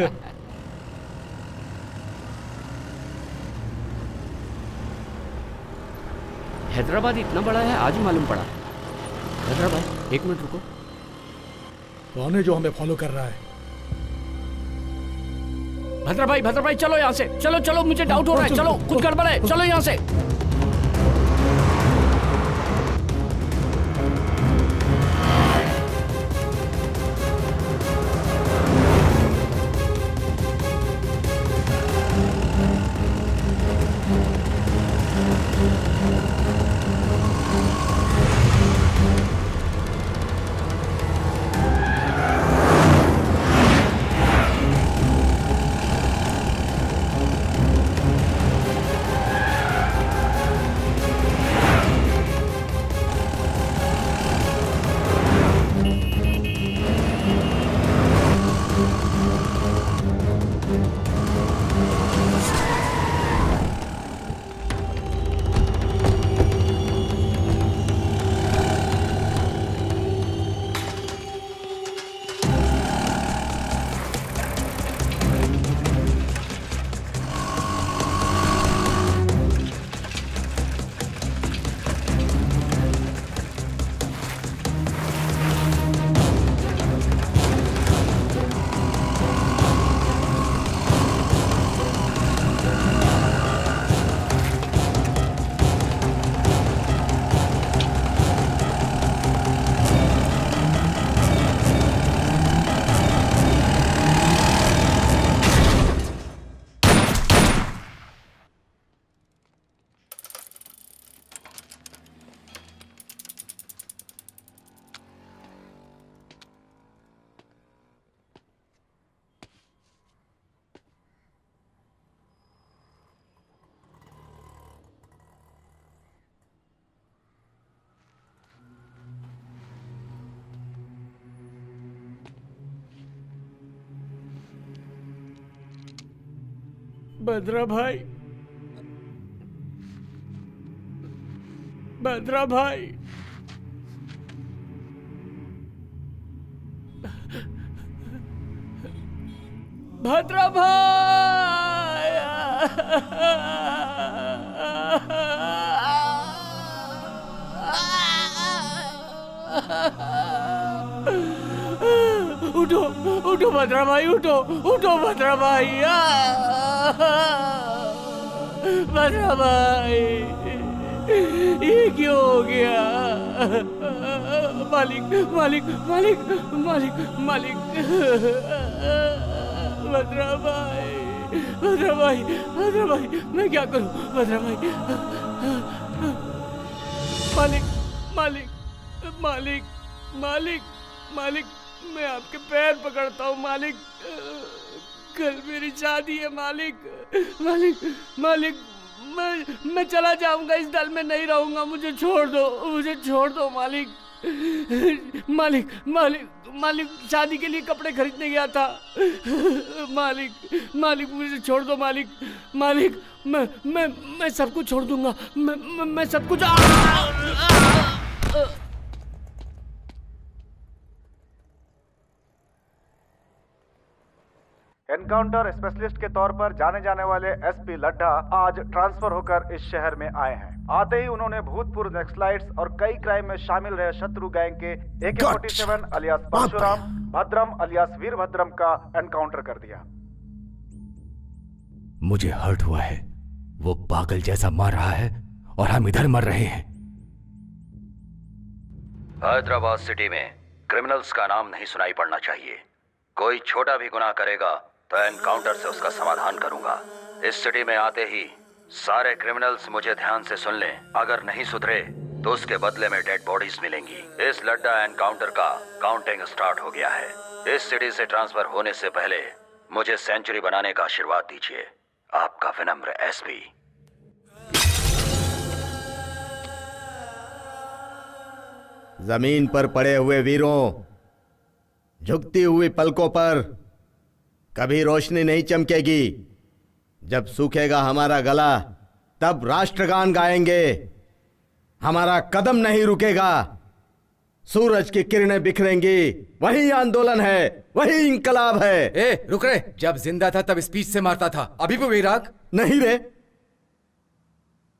हैदराबाद इतना बड़ा है, आज मालूम पड़ा। हैदराबाद, 1 मिनट रुको। कौन है जो हमें फॉलो कर रहा है? भद्रा भाई चलो यहाँ से, चलो मुझे डाउट हो रहा है, चलो कुछ गड़बड़ है, चलो यहाँ से। भद्रा भाई, भद्रा भाई, भद्रा भाई, उठो उठो भद्रा भाई, उठो उठो भद्रा भाई, भद्रा भाई, ये क्यों हो गया? मालिक मालिक मालिक मालिक मालिक, भद्रा भाई, भद्रा भाई, भद्रा भाई, मैं क्या करूं भद्रा भाई? मालिक मालिक मालिक मालिक मालिक, मैं आपके पैर पकड़ता हूँ मालिक, कल मेरी शादी है मालिक, मालिक मालिक, मैं चला जाऊंगा, इस दल में नहीं रहूंगा, मुझे छोड़ दो, मुझे छोड़ दो मालिक, मालिक मालिक मालिक, शादी के लिए कपड़े खरीदने गया था मालिक, मालिक मुझे छोड़ दो मालिक, मालिक मैं सब कुछ छोड़ दूंगा, मैं सब कुछ एनकाउंटर स्पेशलिस्ट के तौर पर जाने जाने वाले एसपी लड्ढा आज ट्रांसफर होकर इस शहर में आए हैं। आते ही उन्होंने भूतपूर्व नक्सलाइट्स और कई क्राइम में शामिल रहे शत्रु गैंग के AK-47 अलियास परशुराम, भद्रम अलियास वीरभद्रम का एनकाउंटर कर दिया। मुझे हर्ट हुआ है, वो पागल जैसा मार रहा है और हम इधर मर रहे हैं। हैदराबाद सिटी में क्रिमिनल्स का नाम नहीं सुनाई पड़ना चाहिए। कोई छोटा भी गुनाह करेगा तो एनकाउंटर से उसका समाधान करूंगा। इस सिटी में आते ही सारे क्रिमिनल्स मुझे ध्यान से सुन लें, अगर नहीं सुधरे तो उसके बदले में डेड बॉडीज मिलेंगी। इस लड्डा एनकाउंटर का काउंटिंग स्टार्ट हो गया है। इस सिटी से ट्रांसफर होने से पहले मुझे सेंचुरी बनाने का आशीर्वाद दीजिए। आपका विनम्र एसपी। जमीन पर पड़े हुए वीरों, झुकती हुई पलकों पर कभी रोशनी नहीं चमकेगी। जब सूखेगा हमारा गला तब राष्ट्रगान गाएंगे। हमारा कदम नहीं रुकेगा। सूरज की किरणें बिखरेंगी, वही आंदोलन है, वही इंकलाब है। ए, रुक रे। जब जिंदा था तब स्पीच से मारता था, अभी भी वही राग? नहीं रे,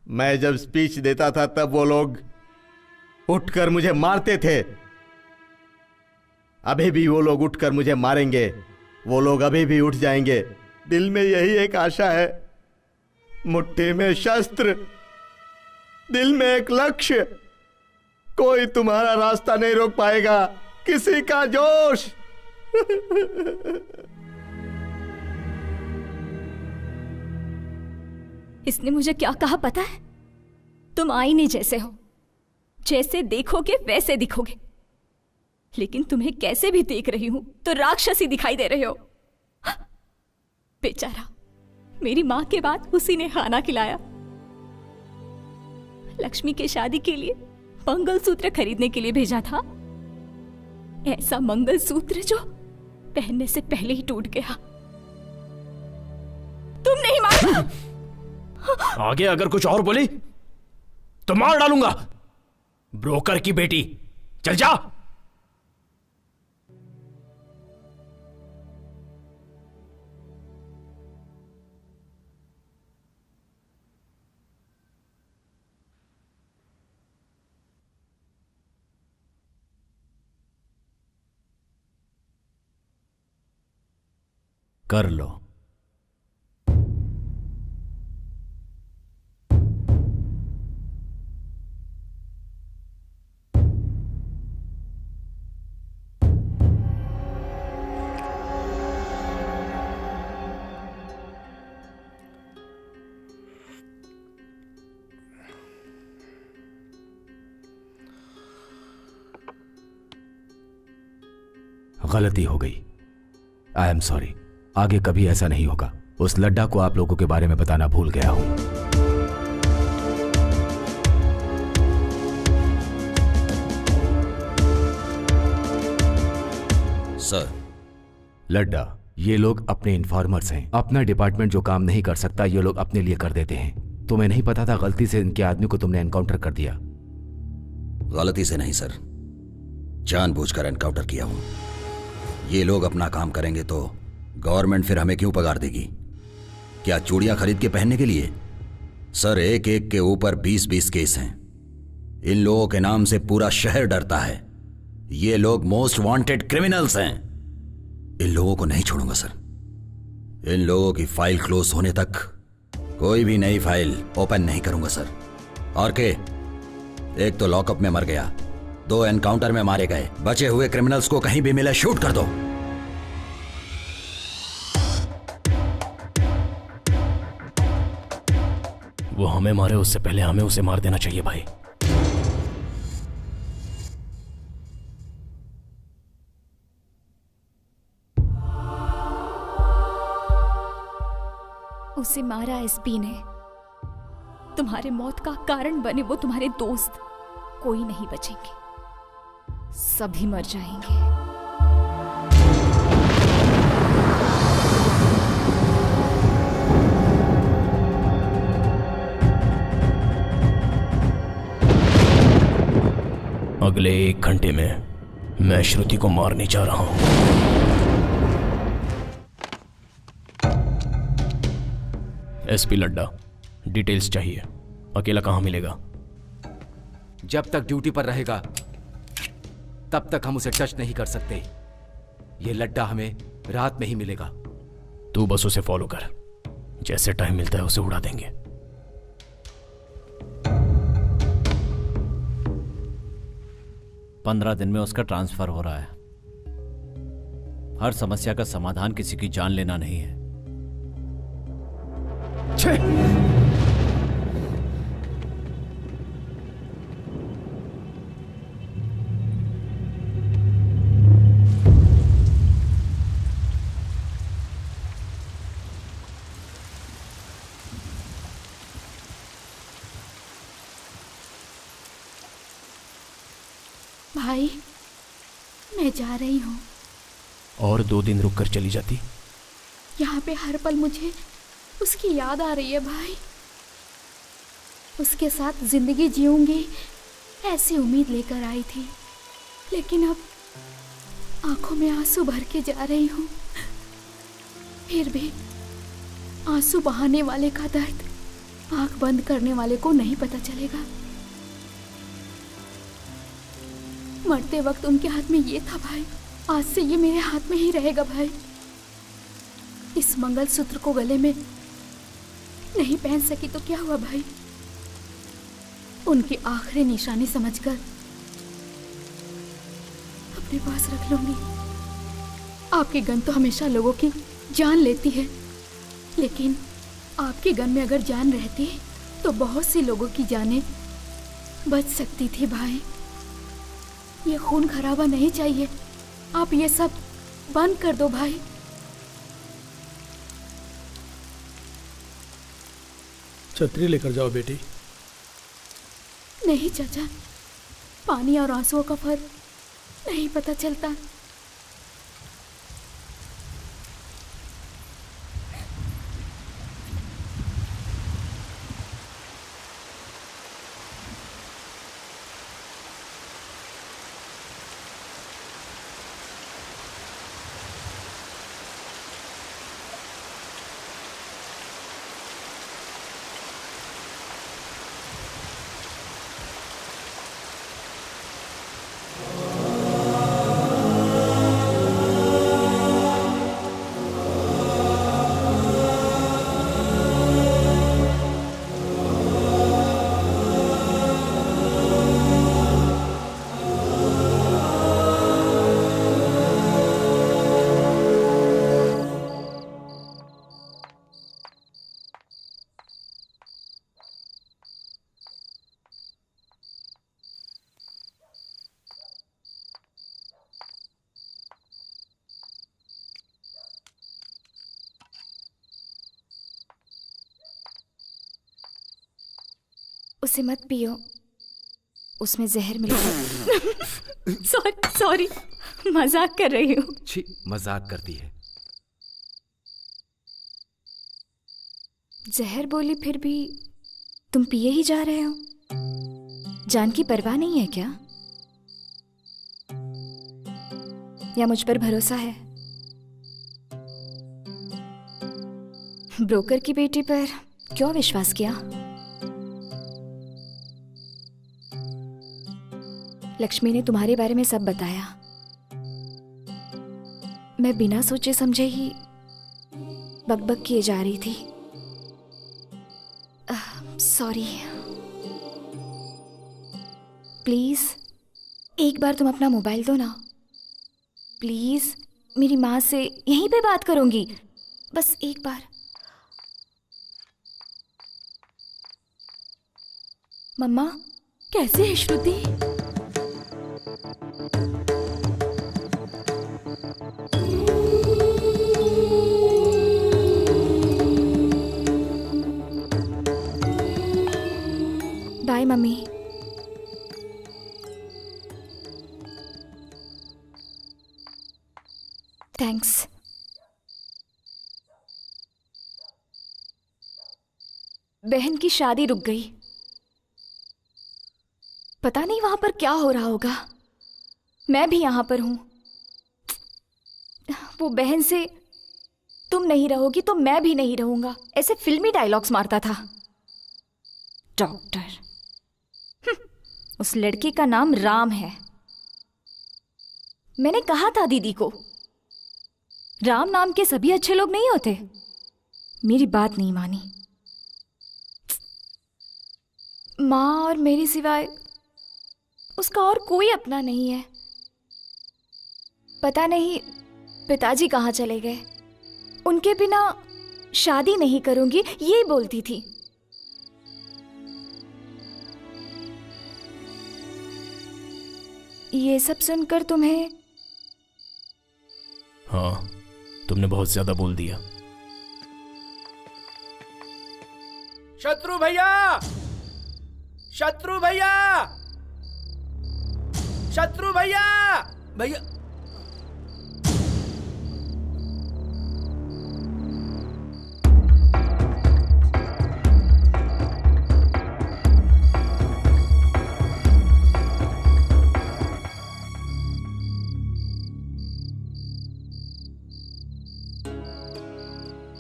मैं जब स्पीच देता था तब वो लोग उठकर मुझे मारते थे। अभी भी वो लोग उठकर मुझे मारेंगे। वो लोग अभी भी उठ जाएंगे। दिल में यही एक आशा है, मुट्ठी में शस्त्र, दिल में एक लक्ष्य। कोई तुम्हारा रास्ता नहीं रोक पाएगा, किसी का जोश। इसने मुझे क्या कहा पता है? तुम आईने जैसे हो, जैसे देखोगे वैसे दिखोगे, लेकिन तुम्हें कैसे भी देख रही हूं तो राक्षसी दिखाई दे रहे हो। बेचारा, मेरी मां के बाद उसी ने खाना खिलाया। लक्ष्मी के शादी के लिए मंगलसूत्र खरीदने के लिए भेजा था। ऐसा मंगलसूत्र जो पहनने से पहले ही टूट गया। तुम नहीं मार। आगे अगर कुछ और बोली तो मार डालूंगा। ब्रोकर की बेटी, चल जा। कर लो। गलती हो गई, आई एम सॉरी। आगे कभी ऐसा नहीं होगा। उस लड्डा को आप लोगों के बारे में बताना भूल गया हूं। सर, लड्डा, ये लोग अपने इन्फॉर्मर्स हैं। अपना डिपार्टमेंट जो काम नहीं कर सकता ये लोग अपने लिए कर देते हैं। तुम्हें नहीं पता था गलती से इनके आदमी को तुमने एनकाउंटर कर दिया? गलती से नहीं सर, जानबूझकर एनकाउंटर किया हूं। ये लोग अपना काम करेंगे तो गवर्नमेंट फिर हमें क्यों पगार देगी? क्या चूड़ियां खरीद के पहनने के लिए? सर, एक एक के ऊपर 20-20 केस हैं। इन लोगों के नाम से पूरा शहर डरता है। ये लोग मोस्ट वांटेड क्रिमिनल्स हैं। इन लोगों को नहीं छोड़ूंगा सर। इन लोगों की फाइल क्लोज होने तक कोई भी नई फाइल ओपन नहीं करूंगा सर। और के एक तो लॉकअप में मर गया, 2 एनकाउंटर में मारे गए। बचे हुए क्रिमिनल्स को कहीं भी मिले शूट कर दो। वो हमें मारे उससे पहले हमें उसे मार देना चाहिए भाई। उसे मारा एसपी ने। तुम्हारे मौत का कारण बने वो तुम्हारे दोस्त। कोई नहीं बचेंगे, सभी मर जाएंगे। अगले 1 घंटे में मैं श्रुति को मारने जा रहा हूं। एसपी लड्डा, डिटेल्स चाहिए। अकेला कहां मिलेगा? जब तक ड्यूटी पर रहेगा तब तक हम उसे टच नहीं कर सकते। ये लड्डा हमें रात में ही मिलेगा। तू बस उसे फॉलो कर, जैसे टाइम मिलता है उसे उड़ा देंगे। पंद्रह दिन में उसका ट्रांसफर हो रहा है। हर समस्या का समाधान किसी की जान लेना नहीं है। भाई, मैं जा रही हूँ। और 2 दिन रुक कर चली जाती? यहाँ पे हर पल मुझे उसकी याद आ रही है भाई। उसके साथ जिंदगी जीऊंगी ऐसी उम्मीद लेकर आई थी, लेकिन अब आंखों में आंसू भर के जा रही हूँ। फिर भी आंसू बहाने वाले का दर्द आंख बंद करने वाले को नहीं पता चलेगा। मरते वक्त उनके हाथ में ये था भाई, आज से ये मेरे हाथ में ही रहेगा भाई। इस मंगलसूत्र को गले में नहीं पहन सकी तो क्या हुआ भाई, उनकी आखिरी निशानी समझकर अपने पास रख लूंगी। आपकी गन तो हमेशा लोगों की जान लेती है, लेकिन आपकी गन में अगर जान रहती तो बहुत सी लोगों की जानें बच सकती थी भाई। ये खून खराबा नहीं चाहिए। आप ये सब बंद कर दो भाई। छतरी लेकर जाओ बेटी। नहीं चाचा, पानी और आंसुओं का फर्क नहीं पता चलता। उसे मत पियो, उसमें जहर मिला। सॉरी, मजाक कर रही हूँ। छी, मजाक करती है। जहर बोली फिर भी तुम पिए ही जा रहे हो। जान की परवाह नहीं है क्या? या मुझ पर भरोसा है? ब्रोकर की बेटी पर क्यों विश्वास किया? लक्ष्मी ने तुम्हारे बारे में सब बताया। मैं बिना सोचे समझे ही बकबक किए जा रही थी। सॉरी। प्लीज एक बार तुम अपना मोबाइल दो ना। प्लीज, मेरी माँ से यहीं पे बात करूंगी, बस एक बार। मम्मा, कैसे है श्रुति? Bye mummy. थैंक्स। बहन की शादी रुक गई। पता नहीं वहां पर क्या हो रहा होगा। मैं भी यहां पर हूं। वो बहन से तुम नहीं रहोगी तो मैं भी नहीं रहूंगा, ऐसे फिल्मी डायलॉग्स मारता था। डॉक्टर। उस लड़के का नाम राम है। मैंने कहा था दीदी को, राम नाम के सभी अच्छे लोग नहीं होते। मेरी बात नहीं मानी। माँ और मेरे सिवाय उसका और कोई अपना नहीं है। पता नहीं पिताजी कहाँ चले गए। उनके बिना शादी नहीं करूंगी, ये बोलती थी। ये सब सुनकर तुम्हें? हाँ, तुमने बहुत ज्यादा बोल दिया। शत्रु भैया! शत्रु भैया! शत्रु भैया! भैया!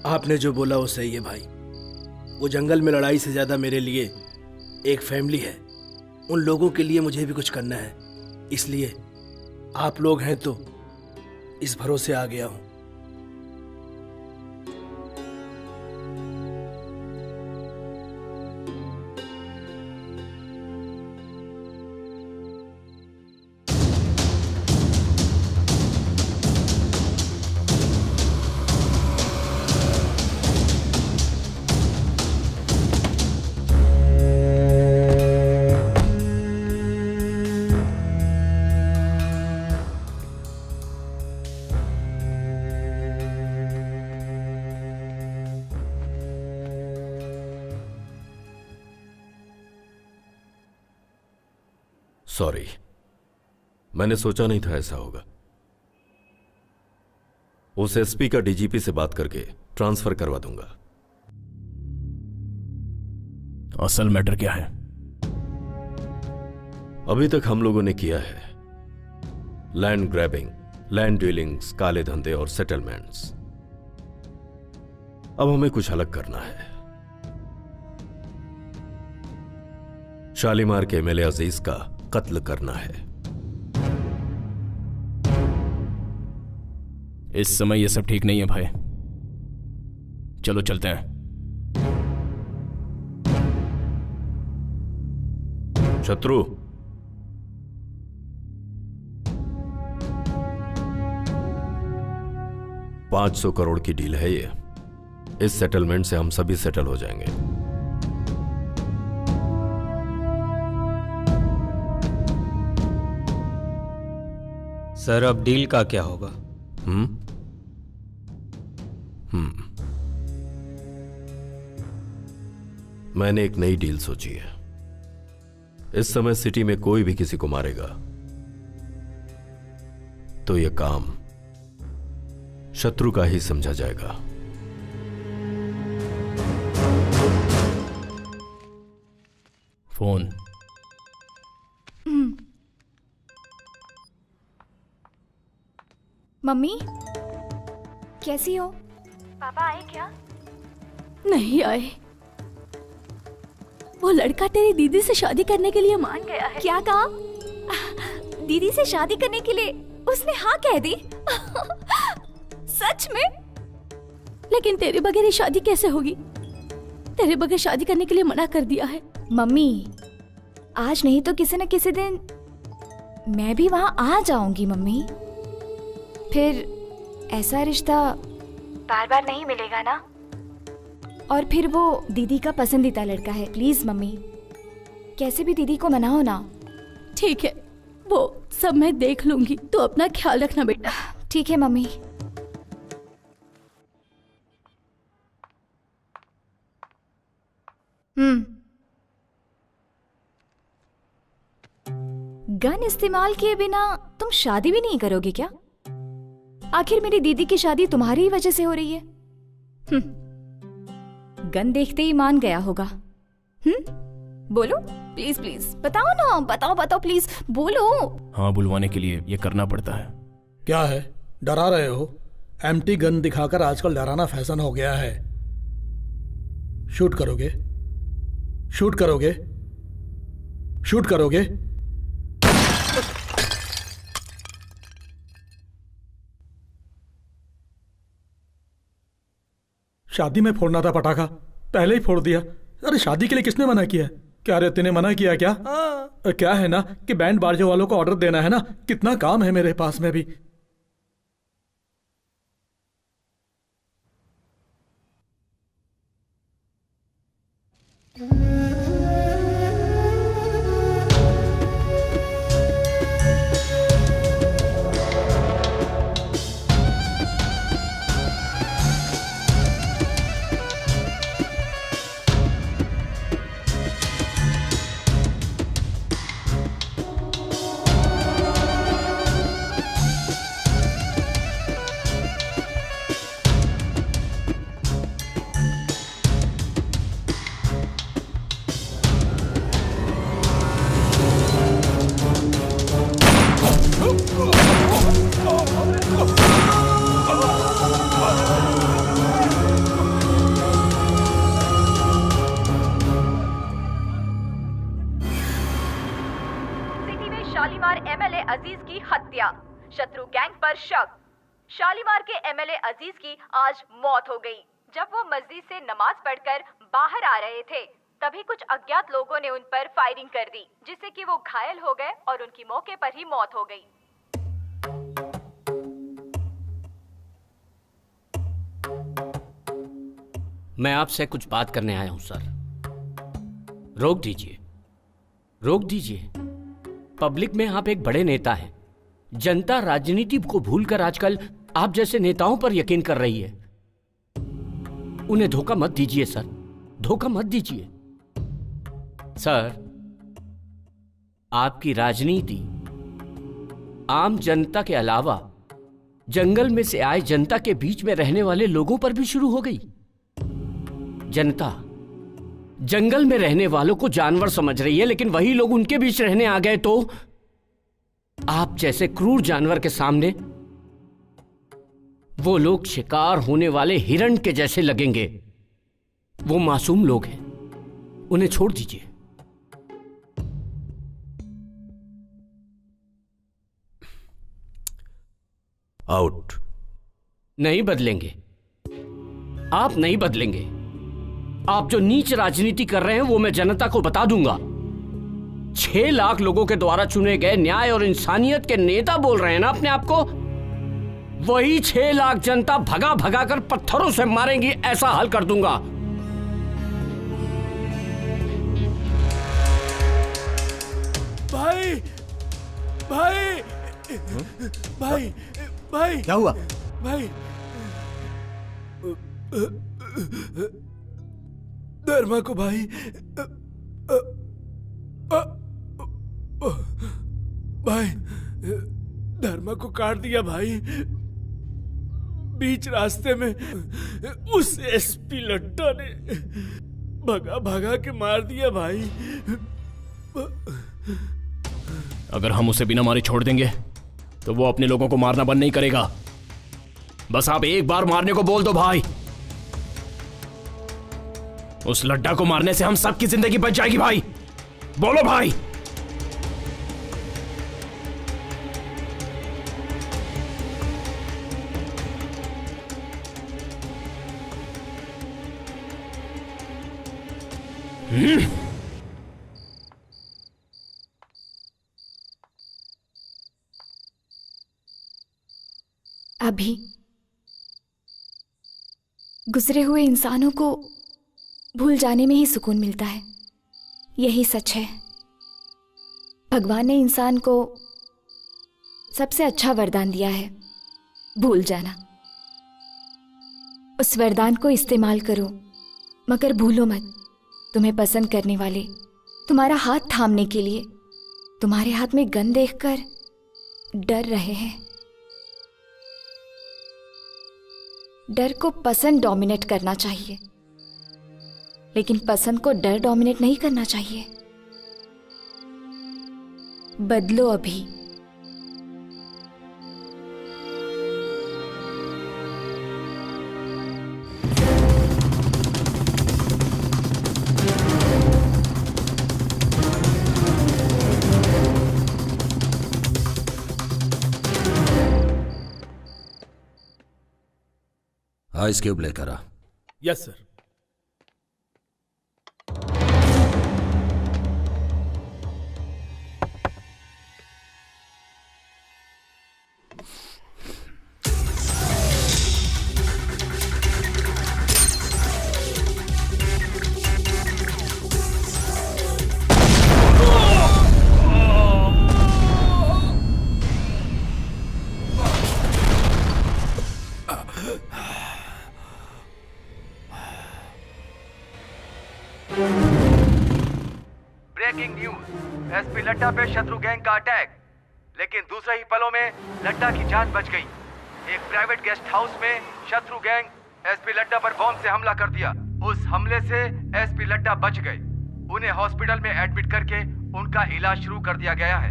आपने जो बोला वो सही है भाई। वो जंगल में लड़ाई से ज्यादा मेरे लिए एक फैमिली है। उन लोगों के लिए मुझे भी कुछ करना है, इसलिए आप लोग हैं तो इस भरोसे आ गया हूं। सॉरी, मैंने सोचा नहीं था ऐसा होगा। उस एसपी का डीजीपी से बात करके ट्रांसफर करवा दूंगा। असल मैटर क्या है? अभी तक हम लोगों ने किया है लैंड ग्रैबिंग, लैंड डीलिंग्स, काले धंधे और सेटलमेंट्स। अब हमें कुछ अलग करना है। शालीमार के एमएलए अजीज का कत्ल करना है। इस समय यह सब ठीक नहीं है भाई। चलो चलते हैं। शत्रु, $500 करोड़ की डील है ये। इस सेटलमेंट से हम सभी सेटल हो जाएंगे। सर, अब डील का क्या होगा? मैंने एक नई डील सोची है। इस समय सिटी में कोई भी किसी को मारेगा तो यह काम शत्रु का ही समझा जाएगा। फोन। मम्मी कैसी हो? पापा आए क्या? नहीं आए। वो लड़का तेरी दीदी से शादी करने के लिए मान गया है। क्या कहा? दीदी से शादी करने के लिए उसने हाँ कह दी? सच में? लेकिन तेरे बगैर ये शादी कैसे होगी? तेरे बगैर शादी करने के लिए मना कर दिया है। मम्मी आज नहीं तो किसी न किसी दिन मैं भी वहाँ आ जाऊंगी मम्मी। फिर ऐसा रिश्ता बार बार नहीं मिलेगा ना। और फिर वो दीदी का पसंदीदा लड़का है। प्लीज मम्मी कैसे भी दीदी को मनाओ ना। ठीक है, वो सब मैं देख लूंगी। तू अपना ख्याल रखना बेटा। ठीक है मम्मी। गन इस्तेमाल किए बिना तुम शादी भी नहीं करोगे क्या? आखिर मेरी दीदी की शादी तुम्हारी ही वजह से हो रही है। गन देखते ही मान गया होगा। बोलो प्लीज प्लीज बताओ ना, बताओ बताओ प्लीज बोलो। हाँ, बुलवाने के लिए ये करना पड़ता है। क्या है, डरा रहे हो? एम्प्टी गन दिखाकर आजकल डराना फैशन हो गया है। शूट करोगे? शूट करोगे? शूट करोगे? शादी में फोड़ना था पटाखा, पहले ही फोड़ दिया। अरे शादी के लिए किसने मना किया? क्या रे तूने मना किया क्या? क्या है ना कि बैंड बाजे वालों को ऑर्डर देना है ना, कितना काम है मेरे पास में भी। शत्रु गैंग पर शक। शालीमार के एमएलए अजीज की आज मौत हो गई। जब वो मस्जिद से नमाज पढ़कर बाहर आ रहे थे तभी कुछ अज्ञात लोगों ने उन पर फायरिंग कर दी, जिससे कि वो घायल हो गए और उनकी मौके पर ही मौत हो गई। मैं आपसे कुछ बात करने आया हूं सर। रोक दीजिए, रोक दीजिए। पब्लिक में आप एक बड़े नेता हैं। जनता राजनीति को भूलकर आजकल आप जैसे नेताओं पर यकीन कर रही है। उन्हें धोखा मत दीजिए सर, धोखा मत दीजिए। सर, आपकी राजनीति आम जनता के अलावा जंगल में से आए जनता के बीच में रहने वाले लोगों पर भी शुरू हो गई। जनता जंगल में रहने वालों को जानवर समझ रही है, लेकिन वही लोग उनके बीच रहने आ गए तो आप जैसे क्रूर जानवर के सामने वो लोग शिकार होने वाले हिरण के जैसे लगेंगे। वो मासूम लोग हैं, उन्हें छोड़ दीजिए। आउट। नहीं बदलेंगे, आप नहीं बदलेंगे। आप जो नीच राजनीति कर रहे हैं वो मैं जनता को बता दूंगा। 6 लाख लोगों के द्वारा चुने गए न्याय और इंसानियत के नेता बोल रहे हैं ना अपने आप को। वही 6 लाख जनता भगा भगा कर पत्थरों से मारेंगी, ऐसा हाल कर दूंगा। भाई भाई भाई भाई क्या हुआ? भाई धर्मा को भाई भाई धर्मा को काट दिया भाई। बीच रास्ते में उस एसपी लट्टा ने भगा भगा के मार दिया भाई। अगर हम उसे बिना मारे छोड़ देंगे तो वो अपने लोगों को मारना बंद नहीं करेगा। बस आप एक बार मारने को बोल दो भाई। उस लड्डा को मारने से हम सबकी जिंदगी बच जाएगी भाई। बोलो भाई। अभी गुजरे हुए इंसानों को भूल जाने में ही सुकून मिलता है। यही सच है। भगवान ने इंसान को सबसे अच्छा वरदान दिया है, भूल जाना। उस वरदान को इस्तेमाल करो, मगर भूलो मत, तुम्हें पसंद करने वाले तुम्हारा हाथ थामने के लिए तुम्हारे हाथ में गन देखकर डर रहे हैं। डर को पसंद डोमिनेट करना चाहिए, लेकिन पसंद को डर डोमिनेट नहीं करना चाहिए। बदलो अभी। आइस क्यूब लेकर आ। Yes sir. Breaking news, SP Laddha पे शत्रु गैंग का अटैक, लेकिन दूसरे ही पलों में लड्डा की जान बच गई। एक प्राइवेट गेस्ट हाउस में शत्रु गैंग एसपी लड्डा पर बॉम्ब से हमला कर दिया। उस हमले से एसपी लड्डा बच गए। उन्हें हॉस्पिटल में एडमिट करके उनका इलाज शुरू कर दिया गया है,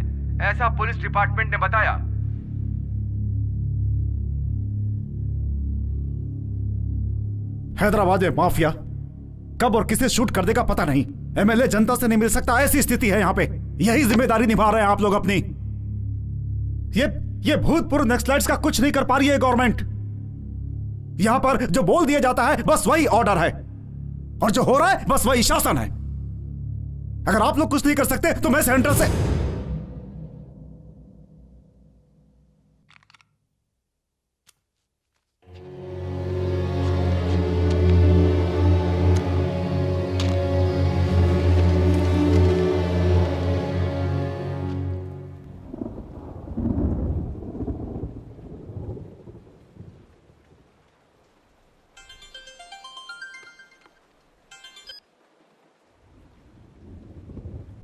ऐसा पुलिस डिपार्टमेंट ने बताया। हैदराबाद में माफिया कब और किसे शूट कर देगा पता नहीं। एमएलए जनता से नहीं मिल सकता, ऐसी स्थिति है यहाँ पे। यही जिम्मेदारी निभा रहे हैं आप लोग अपनी। ये भूतपूर्व नक्सलाइट्स का कुछ नहीं कर पा रही है गवर्नमेंट। यहां पर जो बोल दिया जाता है बस वही ऑर्डर है, और जो हो रहा है बस वही शासन है। अगर आप लोग कुछ नहीं कर सकते तो मैं सेंटर से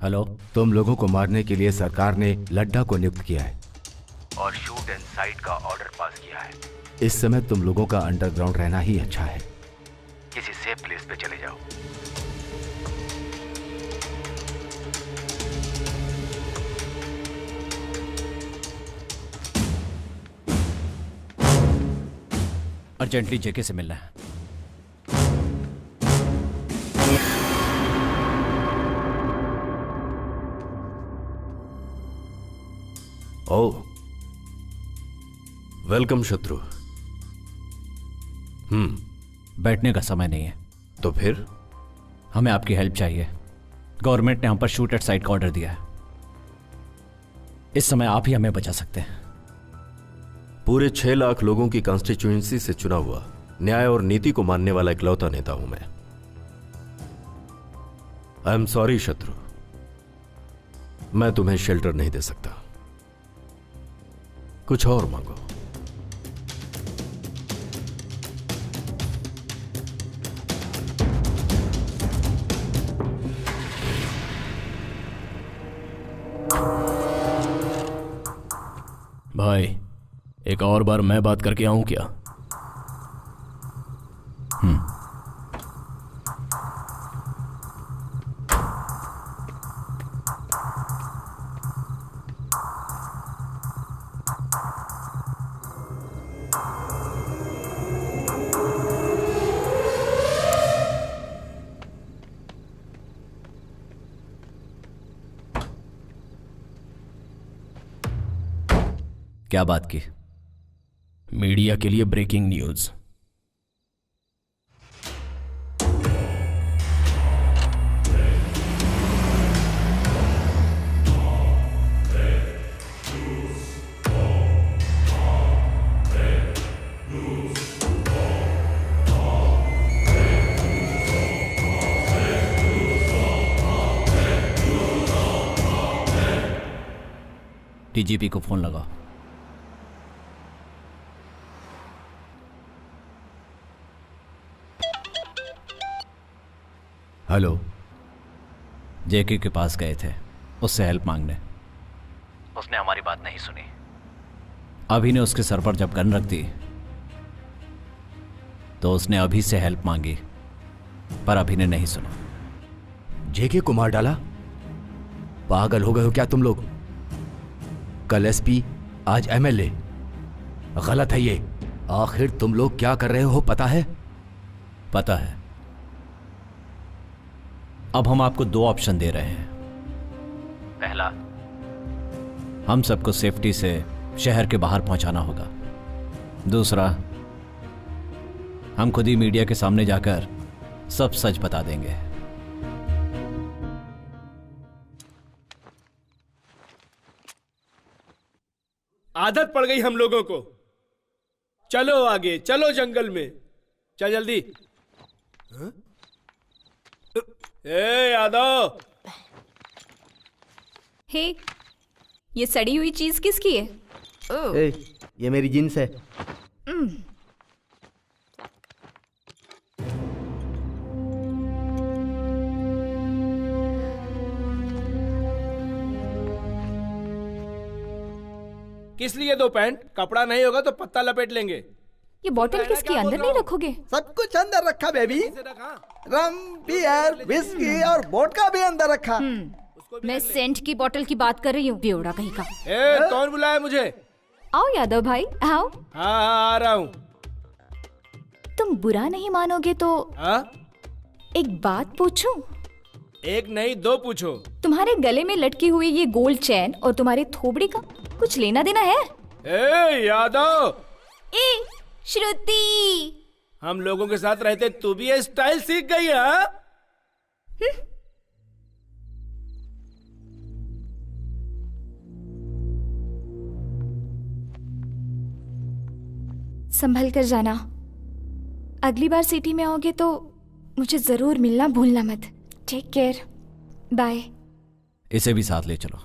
हेलो, तुम लोगों को मारने के लिए सरकार ने लड्डा को नियुक्त किया है और शूट एंड साइट का ऑर्डर पास किया है। इस समय तुम लोगों का अंडरग्राउंड रहना ही अच्छा है। किसी सेफ प्लेस पे चले जाओ। अर्जेंटली जेके से मिलना है। ओ, वेलकम शत्रु। बैठने का समय नहीं है। तो फिर हमें आपकी हेल्प चाहिए। गवर्नमेंट ने हम पर शूट एट साइट का ऑर्डर दिया है। इस समय आप ही हमें बचा सकते हैं। पूरे 6 लाख लोगों की कॉन्स्टिट्यूएंसी से चुना हुआ, न्याय और नीति को मानने वाला इकलौता नेता हूं मैं। आई एम सॉरी शत्रु, मैं तुम्हें शेल्टर नहीं दे सकता। कुछ और मांगो। भाई, एक और बार मैं बात करके आऊं क्या? क्या बात की? मीडिया के लिए ब्रेकिंग न्यूज। डीजीपी को फोन लगा। हेलो। जेके के पास गए थे उससे हेल्प मांगने। उसने हमारी बात नहीं सुनी। अभी ने उसके सर पर जब गन रख दी तो उसने अभी से हेल्प मांगी, पर अभी ने नहीं सुना। जेके को मार डाला? पागल हो गए हो क्या तुम लोग? कल एसपी, आज एमएलए। गलत है ये। आखिर तुम लोग क्या कर रहे हो पता है? पता है। अब हम आपको 2 ऑप्शन दे रहे हैं। पहला, हम सबको सेफ्टी से शहर के बाहर पहुंचाना होगा। दूसरा, हम खुद ही मीडिया के सामने जाकर सब सच बता देंगे। आदत पड़ गई हम लोगों को। चलो आगे, चलो जंगल में, चल जल्दी। ए यादव। हे, ये सड़ी हुई चीज किसकी है? ए, ये मेरी जींस है। किस लिए 2 पैंट? कपड़ा नहीं होगा तो पत्ता लपेट लेंगे। ये बोतल किसकी? अंदर नहीं रखोगे? सब कुछ अंदर रखा बेबी। रम, बियर, विस्की और वोडका भी अंदर रखा। मैं सेंट की बोतल की बात कर रही हूँ, बेवड़ा कहीं का। कौन बुलाया मुझे? आओ यादव भाई, आओ। हाँ, आ रहा हूँ। तुम बुरा नहीं मानोगे तो एक बात पूछूं? एक नहीं 2 पूछो। तुम्हारे गले में लटकी हुई ये गोल्ड चैन और तुम्हारे थोबड़ी का कुछ लेना देना है? ए यादव। ए श्रुति। हम लोगों के साथ रहते तू भी ये स्टाइल सीख गई है? संभल कर जाना। अगली बार सिटी में आओगे तो मुझे जरूर मिलना भूलना मत। Take care, bye. इसे भी साथ ले चलो।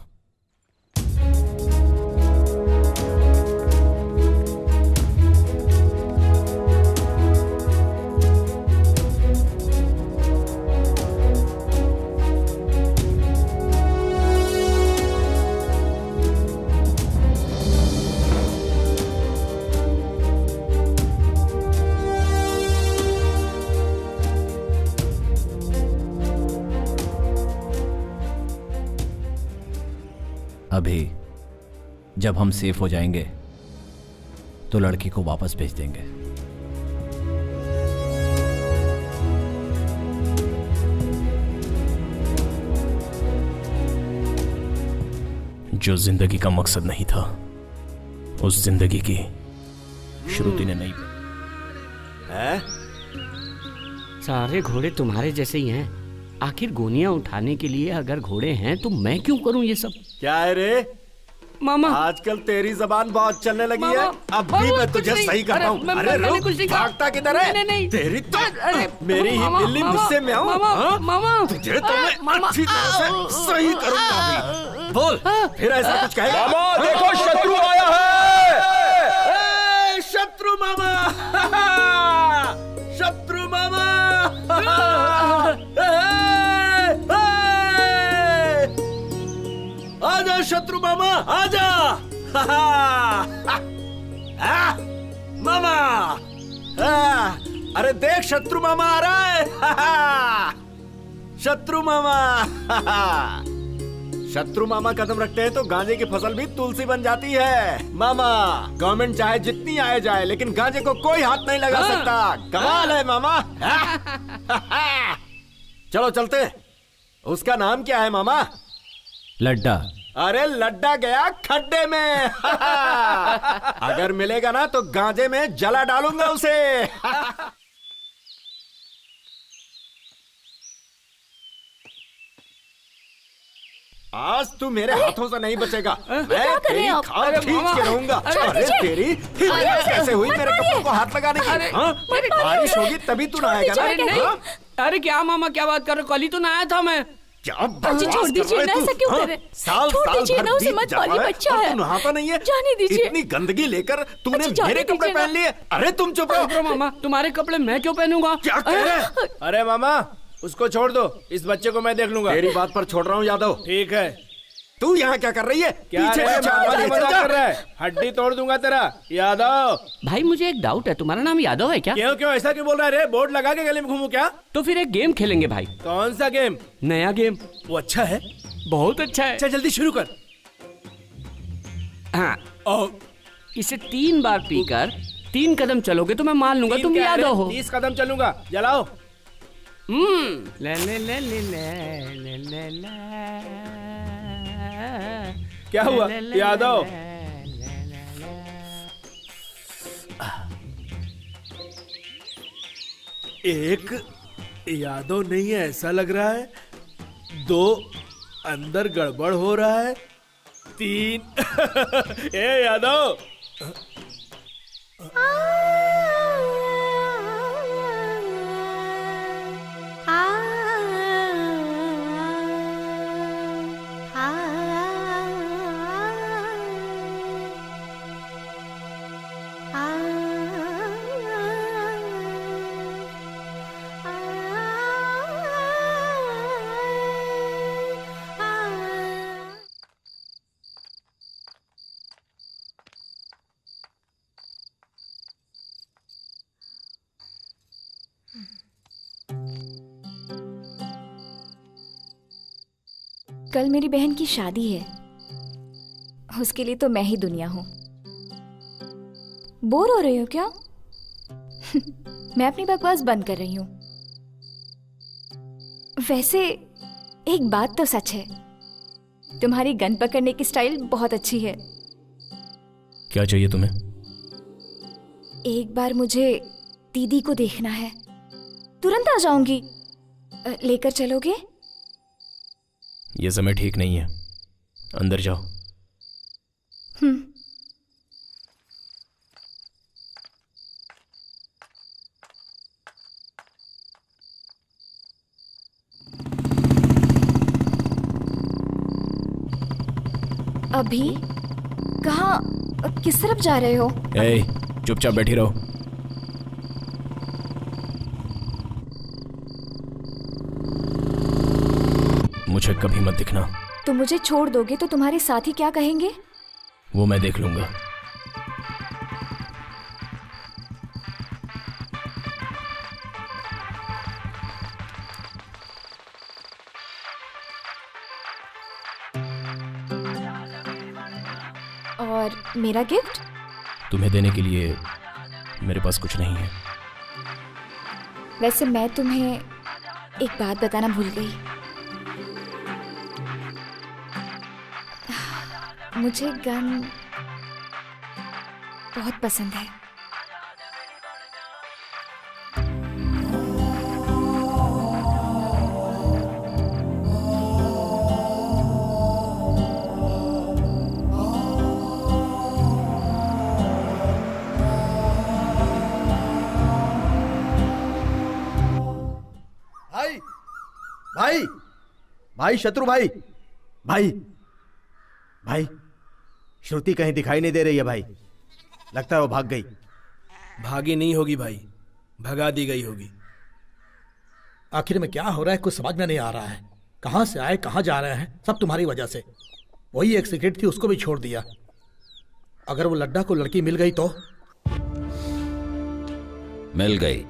अभी जब हम सेफ हो जाएंगे तो लड़की को वापस भेज देंगे। जो जिंदगी का मकसद नहीं था, उस जिंदगी की श्रुति ने नहीं। सारे घोड़े तुम्हारे जैसे ही हैं। आखिर गोनियां उठाने के लिए अगर घोड़े हैं तो मैं क्यों करूं ये सब? क्या है रे मामा? आजकल तेरी जबान बहुत चलने लगी है। अब भी मैं तुझे सही करता हूँ। अरे रुक, भागता किधर है? तेरी तो मेरी ही बिल्ली मुझसे में आऊं। तुझे तो मैं अच्छी तरह से सही करूंगा अभी। बोल, फिर ऐसा कुछ कहेगा? मामा देखो, शत्रु आया है। शत्रु मामा। शत्रु मामा। आजा शत्रु मामा, आजा। मामा, अरे देख शत्रु मामा आ रहा है। शत्रु मामा। शत्रु मामा कदम रखते हैं तो गांजे की फसल भी तुलसी बन जाती है। मामा, गवर्नमेंट चाहे जितनी आए जाए लेकिन गांजे को कोई हाथ नहीं लगा सकता। कमाल है मामा। चलो चलते। उसका नाम क्या है मामा? लड्डा। अरे लड्डा गया खड्डे में। अगर मिलेगा ना तो गांजे में जला डालूंगा उसे। आज तू मेरे हाथों से नहीं बचेगा। मैं तेरी खाल खींच के रहूंगा। अरे तेरी हिम्मत कैसे हुई मेरे कपड़ों को हाथ लगाने की? हाँ? बारिश होगी तभी तू नहाएगा ना? अरे क्या मामा क्या बात कर रहे हो? कल ही तो नहाया था मैं। छोड़ दीजिए ना, ऐसा क्यों कर रहे? छोड़ दीजिए ना, उसे मत बोलिए, बच्चा है। तू नहाता नहीं है? जाने दीजिए। इतनी गंदगी लेकर तूने मेरे कपड़े पहन लिए। अरे तुम चुप रहो। मामा तुम्हारे कपड़े मैं क्यों पहनूंगा? क्या कह रहे हैं? अरे मामा उसको छोड़ दो, इस बच्चे को मैं देख लूंगा। तेरी बात पर छोड़ रहा हूँ यादव। ठीक है। तू यहाँ क्या कर रही है? क्या पीछे मजाक कर रहा है? हड्डी तोड़ दूंगा तेरा। यादव भाई मुझे एक डाउट है, तुम्हारा नाम यादव है क्या? क्यों ऐसा क्यों बोल रहा है रे? बोर्ड लगा के गले में घूमू क्या? तो फिर एक गेम खेलेंगे भाई। कौन सा गेम? नया गेम। वो अच्छा है? बहुत अच्छा है। अच्छा जल्दी शुरू कर। हाँ इसे 3 बार पीकर 3 कदम चलोगे तो मैं मान लूंगा तुम यादव हो। 30 कदम चलूंगा। जलाओ। ले ले ले ले ले ले ले। क्या हुआ यादव? एक यादव नहीं है ऐसा लग रहा है। 2 अंदर गड़बड़ हो रहा है। 3 ए यादव कल मेरी बहन की शादी है, उसके लिए तो मैं ही दुनिया हूं। बोर हो रही हो क्या? मैं अपनी बकवास बंद कर रही हूं। वैसे एक बात तो सच है, तुम्हारी गन पकड़ने की स्टाइल बहुत अच्छी है। क्या चाहिए तुम्हें? एक बार मुझे दीदी को देखना है, तुरंत आ जाऊंगी। लेकर चलोगे? ये समय ठीक नहीं है, अंदर जाओ। अभी कहाँ, किस तरफ जा रहे हो? ए, चुपचाप बैठी रहो। मुझे कभी मत दिखना। तुम मुझे छोड़ दोगे तो तुम्हारे साथी क्या कहेंगे? वो मैं देख लूंगा। और मेरा गिफ्ट? तुम्हें देने के लिए मेरे पास कुछ नहीं है। वैसे मैं तुम्हें एक बात बताना भूल गई। मुझे गन बहुत पसंद है। भाई भाई भाई शत्रु भाई भाई भाई श्रुति कहीं दिखाई नहीं दे रही है भाई। लगता है वो भाग गई। भागी नहीं होगी भाई, भगा दी गई होगी। आखिर में क्या हो रहा है कुछ समझ में नहीं आ रहा है। कहां से आए कहां जा रहे हैं, सब तुम्हारी वजह से। वही एक सिगरेट थी, उसको भी छोड़ दिया। अगर वो लड्डा को लड़की मिल गई तो? मिल गई।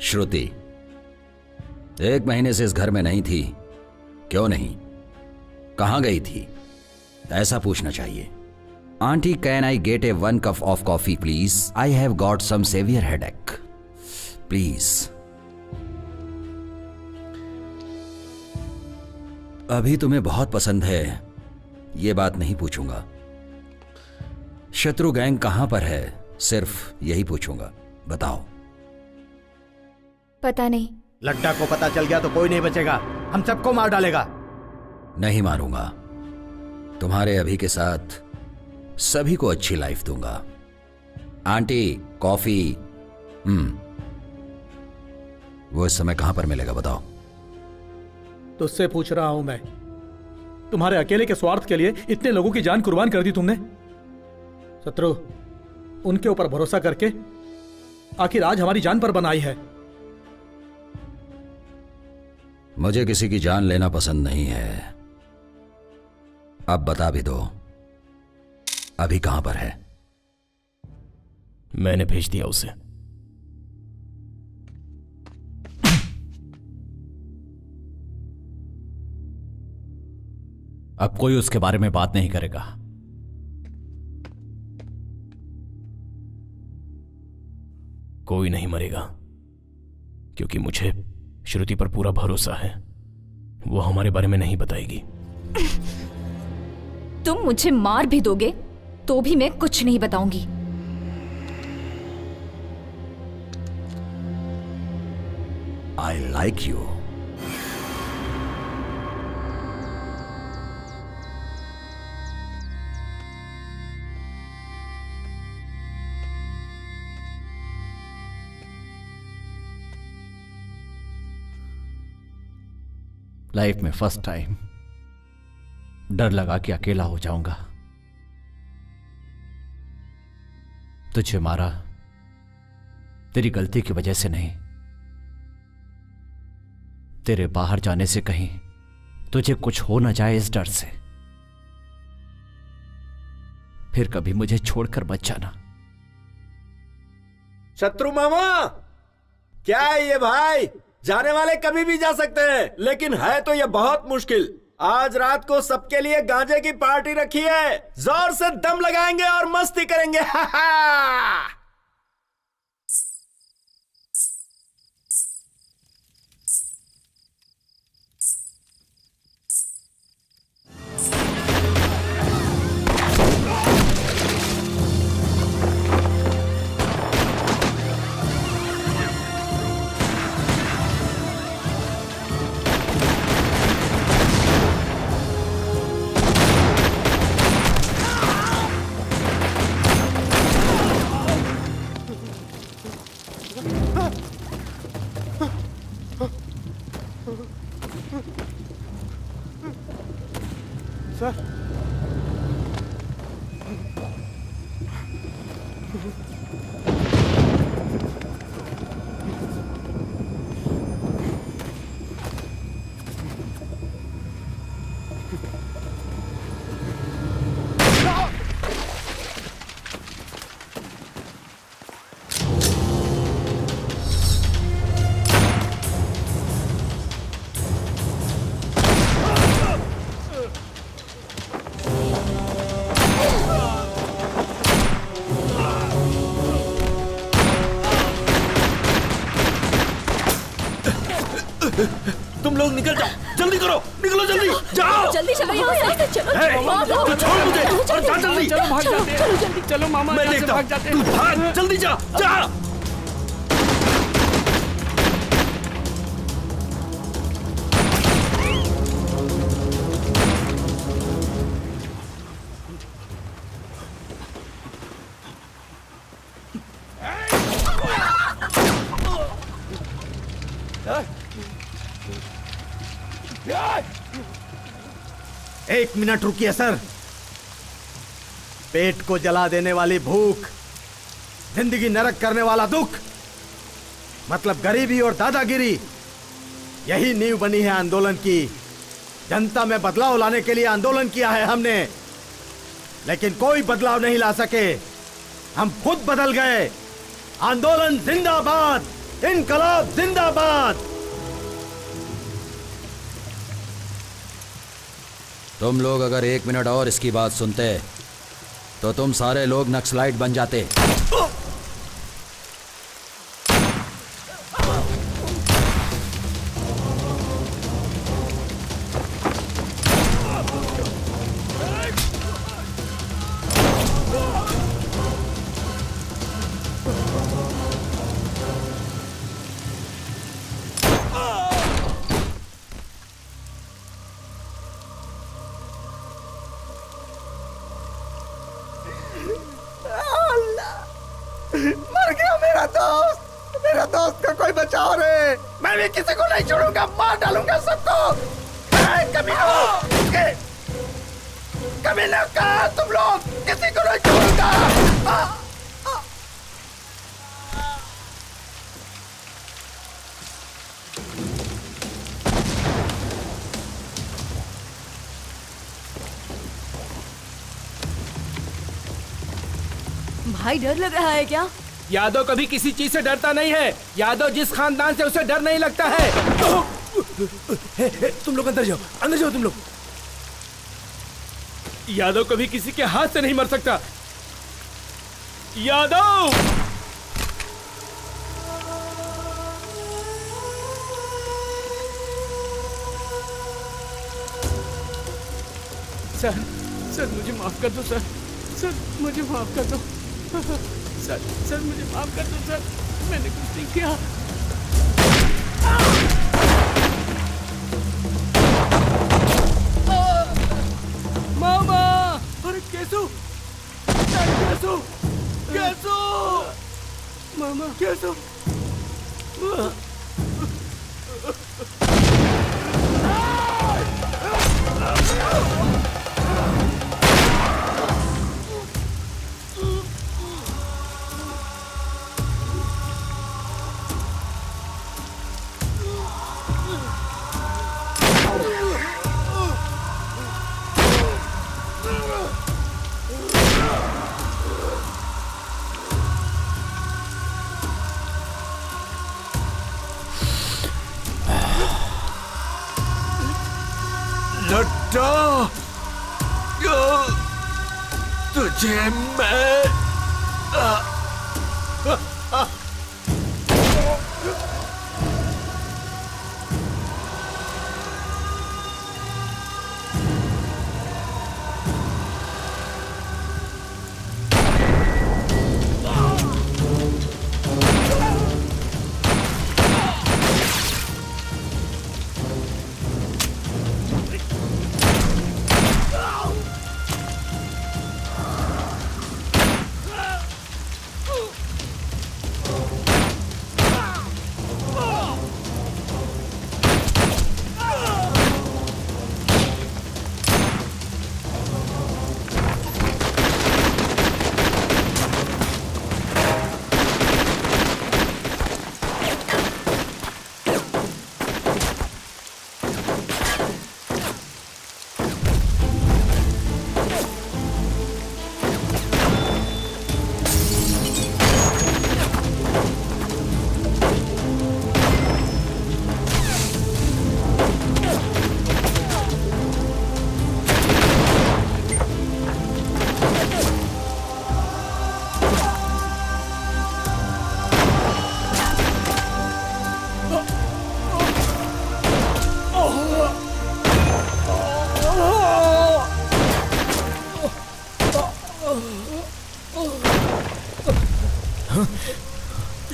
श्रुति 1 महीने से इस घर में नहीं थी। क्यों नहीं, कहां गई थी, ऐसा पूछना चाहिए। Aunty can I get a 1 cup of coffee please? I have got some severe headache please. अभी तुम्हें बहुत पसंद है ये बात नहीं पूछूंगा। शत्रु गैंग कहां पर है, सिर्फ यही पूछूंगा। बताओ। पता नहीं। लड्डा को पता चल गया तो कोई नहीं बचेगा, हम सबको मार डालेगा। नहीं मारूंगा, तुम्हारे अभी के साथ सभी को अच्छी लाइफ दूंगा। Aunty coffee. वो इस समय कहां पर मिलेगा बताओ। तुझसे पूछ रहा हूं मैं, तुम्हारे अकेले के स्वार्थ के लिए इतने लोगों की जान कुर्बान कर दी तुमने। शत्रु, उनके ऊपर भरोसा करके आखिर आज हमारी जान पर बनाई है। मुझे किसी की जान लेना पसंद नहीं है। अब बता भी दो, अभी कहां पर है? मैंने भेज दिया उसे। अब कोई उसके बारे में बात नहीं करेगा। कोई नहीं मरेगा, क्योंकि मुझे श्रुति पर पूरा भरोसा है। वो हमारे बारे में नहीं बताएगी। तुम मुझे मार भी दोगे तो भी मैं कुछ नहीं बताऊंगी। I like you. लाइफ में फर्स्ट टाइम डर लगा कि अकेला हो जाऊंगा। तुझे मारा तेरी गलती की वजह से नहीं, तेरे बाहर जाने से कहीं तुझे कुछ हो ना जाए इस डर से। फिर कभी मुझे छोड़कर मत जाना। शत्रु मामा, क्या है ये भाई? जाने वाले कभी भी जा सकते हैं, लेकिन है तो ये बहुत मुश्किल। आज रात को सबके लिए गांजे की पार्टी रखी है, जोर से दम लगाएंगे और मस्ती करेंगे। हा हा। सर, तुम लोग निकल जाओ, जल्दी करो, निकलो जल्दी, जाओ जल्दी चलो यहाँ से, चलो तू छोड़ मुझे और जा जल्दी। चलो भाग जाते हैं, जल्दी चलो मामा, मैं यहाँ से देखता भाग हूँ, जाते तू हैं। भाग, जल्दी जा जा। एक मिनट रुकिए सर। पेट को जला देने वाली भूख, जिंदगी नरक करने वाला दुख, मतलब गरीबी और दादागिरी, यही नींव बनी है आंदोलन की। जनता में बदलाव लाने के लिए आंदोलन किया है हमने, लेकिन कोई बदलाव नहीं ला सके। हम खुद बदल गए। आंदोलन जिंदाबाद, इनकलाब जिंदाबाद। तुम लोग अगर 1 मिनट और इसकी बात सुनते तो तुम सारे लोग नक्सलाइट बन जाते। कोई बचाओ रे। मैं भी किसी को नहीं छोड़ूंगा, मार डालूंगा सबको। कमीना कहा तुम लोग, किसी को नहीं छोड़ूंगा। भाई डर लग रहा है क्या? यादव कभी किसी चीज से डरता नहीं है। यादव जिस खानदान से उसे डर नहीं लगता है। तुम लोग अंदर जाओ तुम लोग। यादव कभी किसी के हाथ से नहीं मर सकता। यादव सर मुझे माफ कर दो सर मुझे माफ कर दो सर मुझे माफ कर दो सर, मैंने कुछ नहीं किया। मामा, अरे कैसू मामा, कैसू लट्टा, तुझे मैं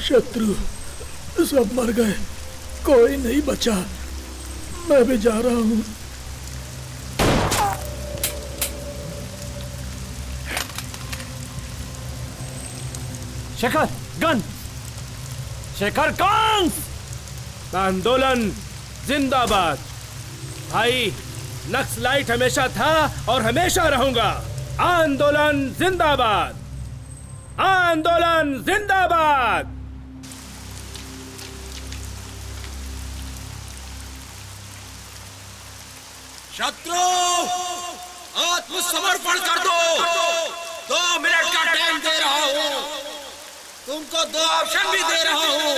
शत्रु सब मर गए, कोई नहीं बचा। मैं भी जा रहा हूँ। Shekhar gun, Shekhar guns. आंदोलन जिंदाबाद। भाई नक्सलाइट हमेशा था और हमेशा रहूंगा। आंदोलन जिंदाबाद, आंदोलन जिंदाबाद। शत्रु आत्मसमर्पण कर दो। 2 मिनट का टाइम दे रहा हूँ, तुमको 2 ऑप्शन भी दे रहा हूँ।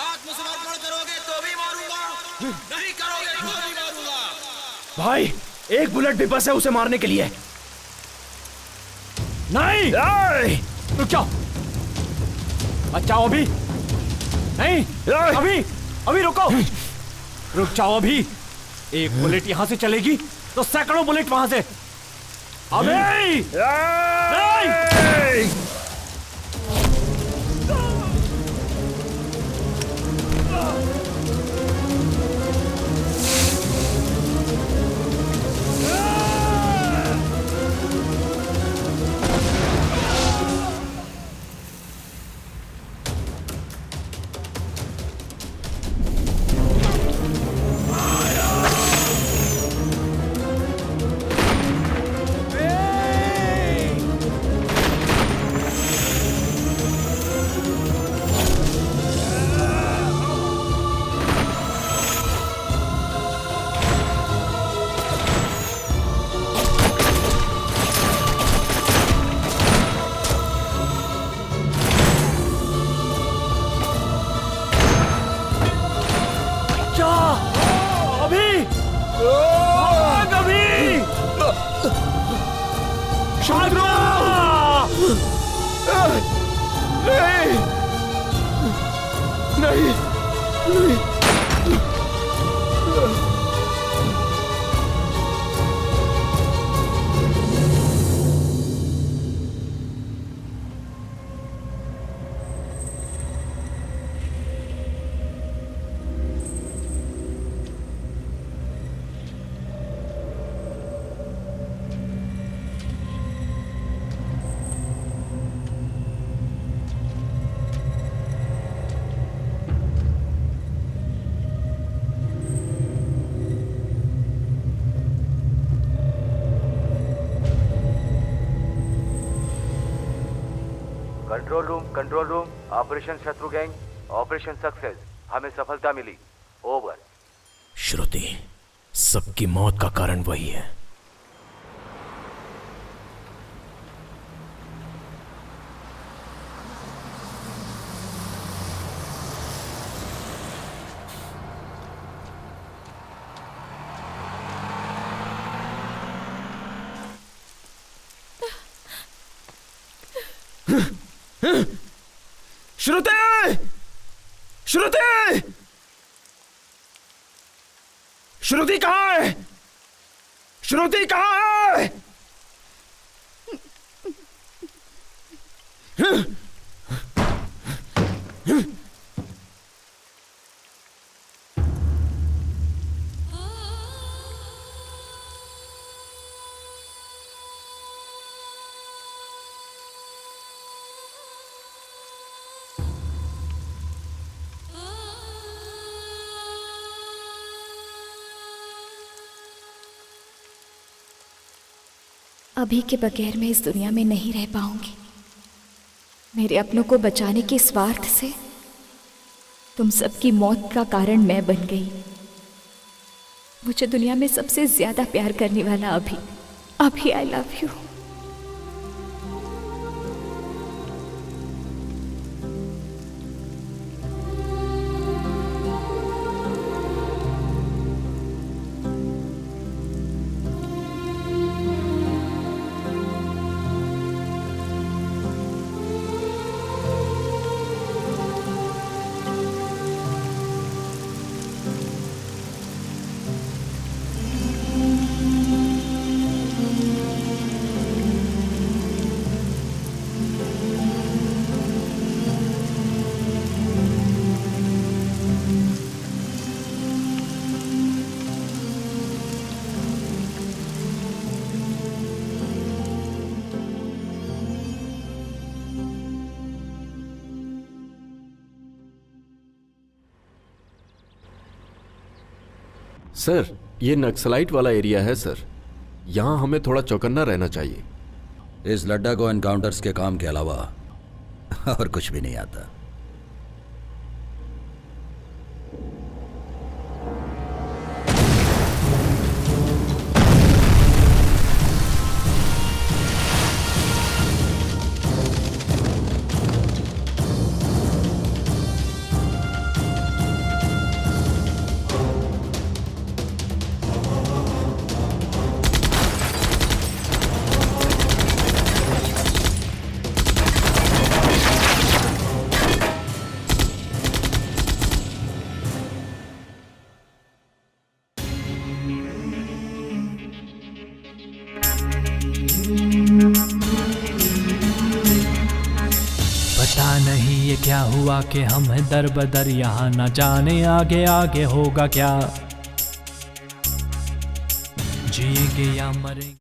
आत्मसमर्पण करोगे तो भी मारूंगा, नहीं करोगे तो भी मारूंगा। भाई एक बुलेट भी बस है उसे मारने के लिए। नहीं, रुक जाओ। बचाओ अभी नहीं, अभी रुको। रुक जाओ अभी। एक बुलेट यहां से चलेगी तो सैकड़ों बुलेट वहां से। अभी नहीं। नहीं नहीं। कंट्रोल रूम, ऑपरेशन शत्रु गैंग, ऑपरेशन सक्सेस, हमें सफलता मिली, ओवर। श्रुति, सबकी मौत का कारण वही है। श्रुति! श्रुति! श्रुति कहाँ है? श्रुति कहाँ है? अभी के बगैर मैं इस दुनिया में नहीं रह पाऊंगी। मेरे अपनों को बचाने के स्वार्थ से तुम सबकी मौत का कारण मैं बन गई। मुझे दुनिया में सबसे ज्यादा प्यार करने वाला अभी आई लव यू। सर, ये नक्सलाइट वाला एरिया है सर। यहाँ हमें थोड़ा चौकन्ना रहना चाहिए। इस लड्डा को एनकाउंटर्स के काम के अलावा और कुछ भी नहीं आता। पता नहीं ये क्या हुआ कि हम हैं दर बदर यहाँ, न जाने आगे आगे होगा क्या, जिएंगे या मरेंगे।